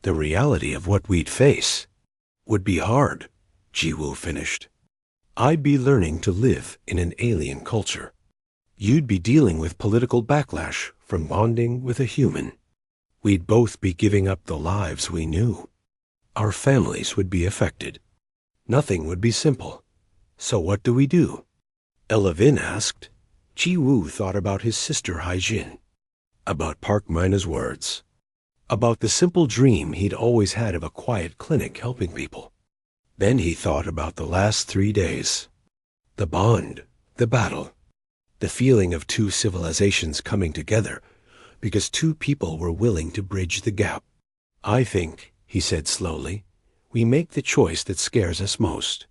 "The reality of what we'd face would be hard," Jiwoo finished. "I'd be learning to live in an alien culture. You'd be dealing with political backlash from bonding with a human. We'd both be giving up the lives we knew. Our families would be affected. Nothing would be simple. So what do we do?" Elevin asked. Jiwoo thought about his sister Haijin, about Park Mina's words, about the simple dream he'd always had of a quiet clinic helping people. Then he thought about the last 3 days. The bond, the battle, the feeling of two civilizations coming together because two people were willing to bridge the gap. "I think," he said slowly, "we make the choice that scares us most,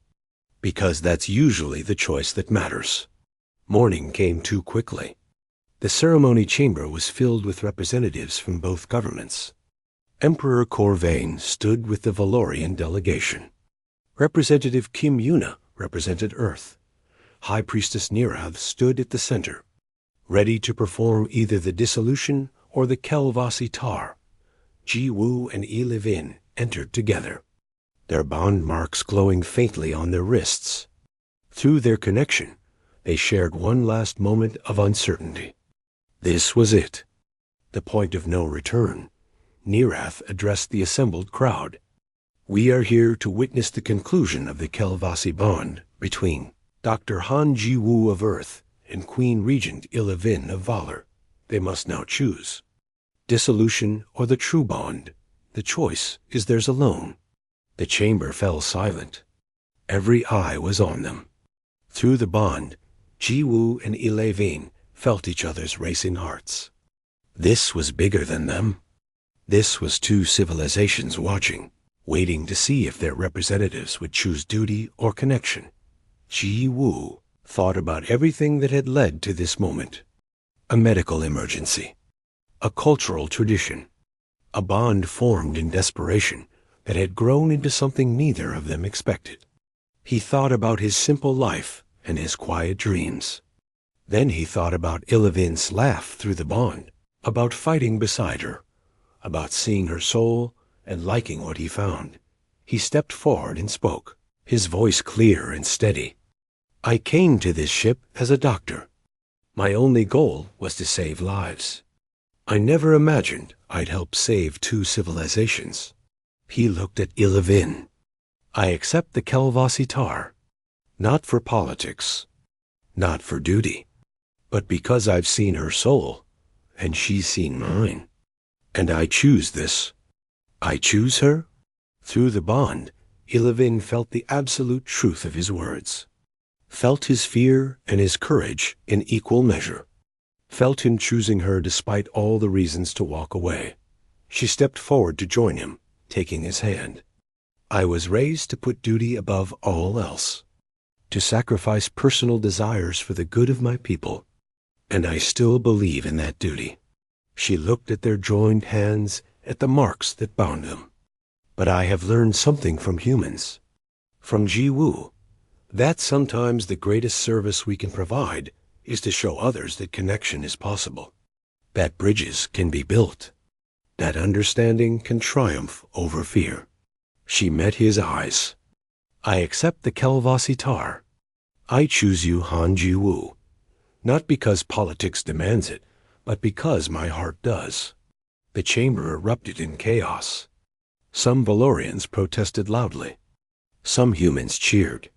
because that's usually the choice that matters." Morning came too quickly. The ceremony chamber was filled with representatives from both governments. Emperor Corvain stood with the Valorian delegation. Representative Kim Yuna represented Earth. High Priestess Nirav stood at the center, ready to perform either the dissolution or the Kelvasi tar. Jiwoo and Elevin entered together, their bond marks glowing faintly on their wrists. Through their connection, they shared one last moment of uncertainty. This was it, the point of no return. Nirav addressed the assembled crowd. "We are here to witness the conclusion of the Kelvasi bond between Dr. Han Jiwoo of Earth and Queen Regent Elevin of Valor. They must now choose. Dissolution or the true bond. The choice is theirs alone." The chamber fell silent. Every eye was on them. Through the bond, Jiwoo and Elevin felt each other's racing hearts. This was bigger than them. This was two civilizations watching, waiting to see if their representatives would choose duty or connection. Jiwoo thought about everything that had led to this moment. A medical emergency, a cultural tradition, a bond formed in desperation that had grown into something neither of them expected. He thought about his simple life and his quiet dreams. Then he thought about Elevin's laugh through the bond, about fighting beside her, about seeing her soul and liking what he found. He stepped forward and spoke, his voice clear and steady. "I came to this ship as a doctor. My only goal was to save lives. I never imagined I'd help save two civilizations." He looked at Elevin. "I accept the Kelvasi tar, not for politics, not for duty, but because I've seen her soul, and she's seen mine. And I choose this. I choose her. Through the bond, Ilivin felt the absolute truth of his words. Felt his fear and his courage in equal measure. Felt him choosing her despite all the reasons to walk away. She stepped forward to join him, taking his hand. I was raised to put duty above all else, to sacrifice personal desires for the good of my people, and I still believe in that duty. She looked at their joined hands, at the marks that bound them. But I have learned something from humans, from Ji-Woo, that sometimes the greatest service we can provide is to show others that connection is possible, that bridges can be built, that understanding can triumph over fear. She met his eyes. I accept the Kelvasi Tar. I choose you, Han Ji-Woo, not because politics demands it, but because my heart does. The chamber erupted in chaos. Some Valorians protested loudly. Some humans cheered.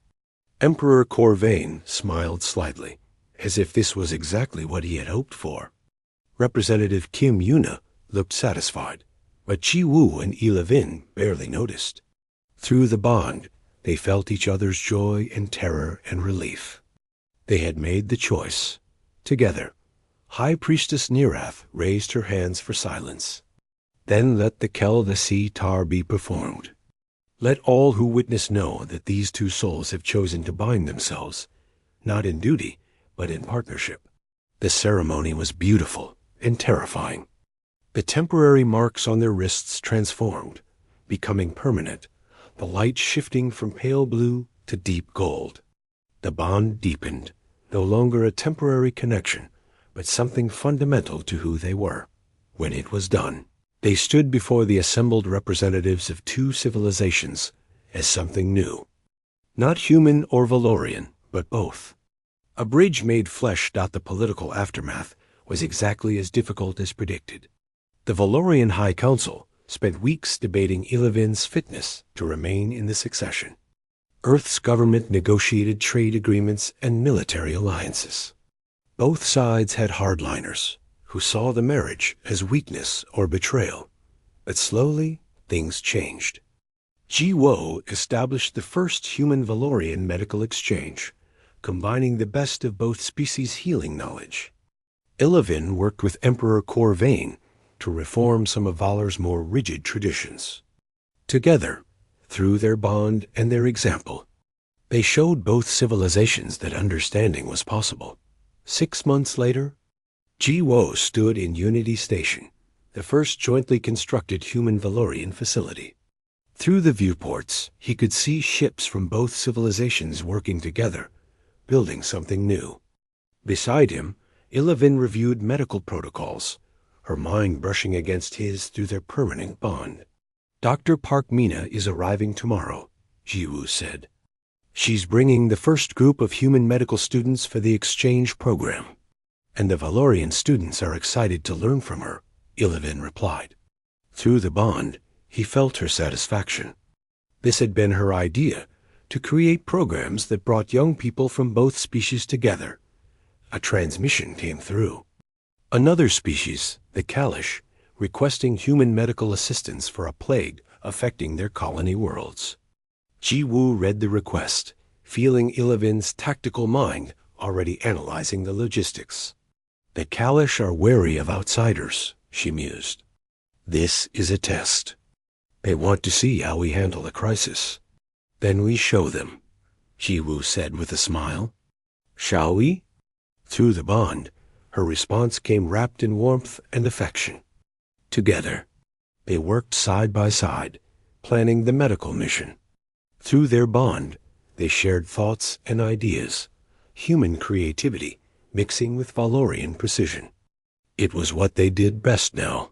Emperor Corvain smiled slightly, as if this was exactly what he had hoped for. Representative Kim Yuna looked satisfied, but Ji-Woo and Ilivin barely noticed. Through the bond, they felt each other's joy and terror and relief. They had made the choice. Together, High Priestess Nirath raised her hands for silence. Then let the Kel-the-Sea Tar be performed. Let all who witness know that these two souls have chosen to bind themselves, not in duty, but in partnership. The ceremony was beautiful and terrifying. The temporary marks on their wrists transformed, becoming permanent, the light shifting from pale blue to deep gold. The bond deepened, no longer a temporary connection, but something fundamental to who they were. When it was done, they stood before the assembled representatives of two civilizations as something new. Not human or Valorian, but both. A bridge made flesh. The political aftermath was exactly as difficult as predicted. The Valorian High Council spent weeks debating Ilivin's fitness to remain in the succession. Earth's government negotiated trade agreements and military alliances. Both sides had hardliners who saw the marriage as weakness or betrayal. But slowly, things changed. Ji-Wo established the first human-Valorian medical exchange, combining the best of both species' healing knowledge. Ilivin worked with Emperor Corvain to reform some of Valor's more rigid traditions. Together, through their bond and their example, they showed both civilizations that understanding was possible. 6 months later, Ji-Wo stood in Unity Station, the first jointly constructed human-Valorian facility. Through the viewports, he could see ships from both civilizations working together, building something new. Beside him, Ilivin reviewed medical protocols, her mind brushing against his through their permanent bond. Dr. Park Mina is arriving tomorrow, Ji-Woo said. She's bringing the first group of human medical students for the exchange program, and the Valorian students are excited to learn from her, Ilivin replied. Through the bond, he felt her satisfaction. This had been her idea, to create programs that brought young people from both species together. A transmission came through. Another species, the Kalish, requesting human medical assistance for a plague affecting their colony worlds. Ji-Woo read the request, feeling Ilivin's tactical mind already analyzing the logistics. The Kalish are wary of outsiders, she mused. This is a test. They want to see how we handle a crisis. Then we show them, Ji-Woo said with a smile. Shall we? Through the bond, her response came wrapped in warmth and affection. Together, they worked side by side, planning the medical mission. Through their bond, they shared thoughts and ideas, human creativity mixing with Valorian precision. It was what they did best now,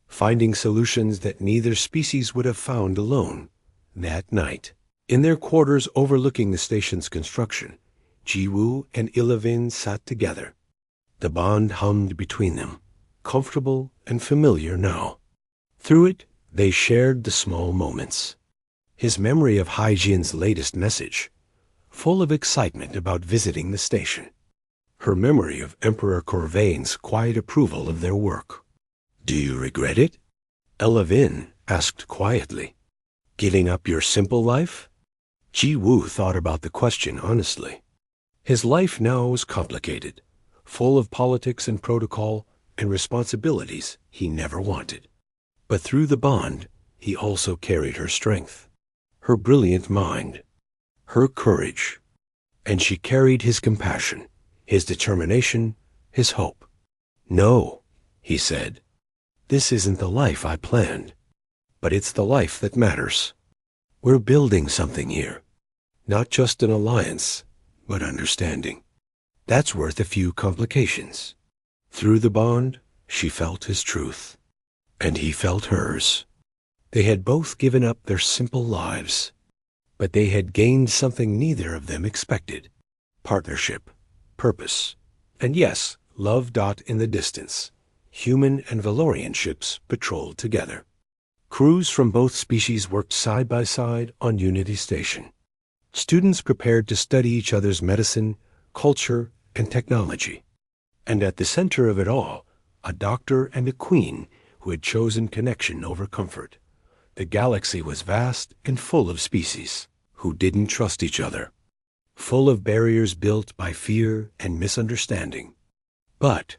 finding solutions that neither species would have found alone. That night, in their quarters overlooking the station's construction, Ji-Woo and Ilivin sat together. The bond hummed between them, comfortable and familiar now. Through it, they shared the small moments. His memory of Hai Jin's latest message, full of excitement about visiting the station. her memory of Emperor Corvain's quiet approval of their work. "Do you regret it?" Ella Vin asked quietly. "Giving up your simple life?" Ji Woo thought about the question honestly. His life now was complicated, full of politics and protocol and responsibilities he never wanted. But through the bond, he also carried her strength, her brilliant mind, her courage, and she carried his compassion, his determination, his hope. "No," he said, "this isn't the life I planned, but it's the life that matters. We're building something here, not just an alliance, but understanding. That's worth a few complications." Through the bond, she felt his truth, and he felt hers. They had both given up their simple lives, but they had gained something neither of them expected: partnership, purpose, and yes, love. In the distance, human and Valorian ships patrolled together. Crews from both species worked side by side on Unity Station. Students prepared to study each other's medicine, culture, and technology. And at the center of it all, a doctor and a queen who had chosen connection over comfort. The galaxy was vast and full of species who didn't trust each other, full of barriers built by fear and misunderstanding. But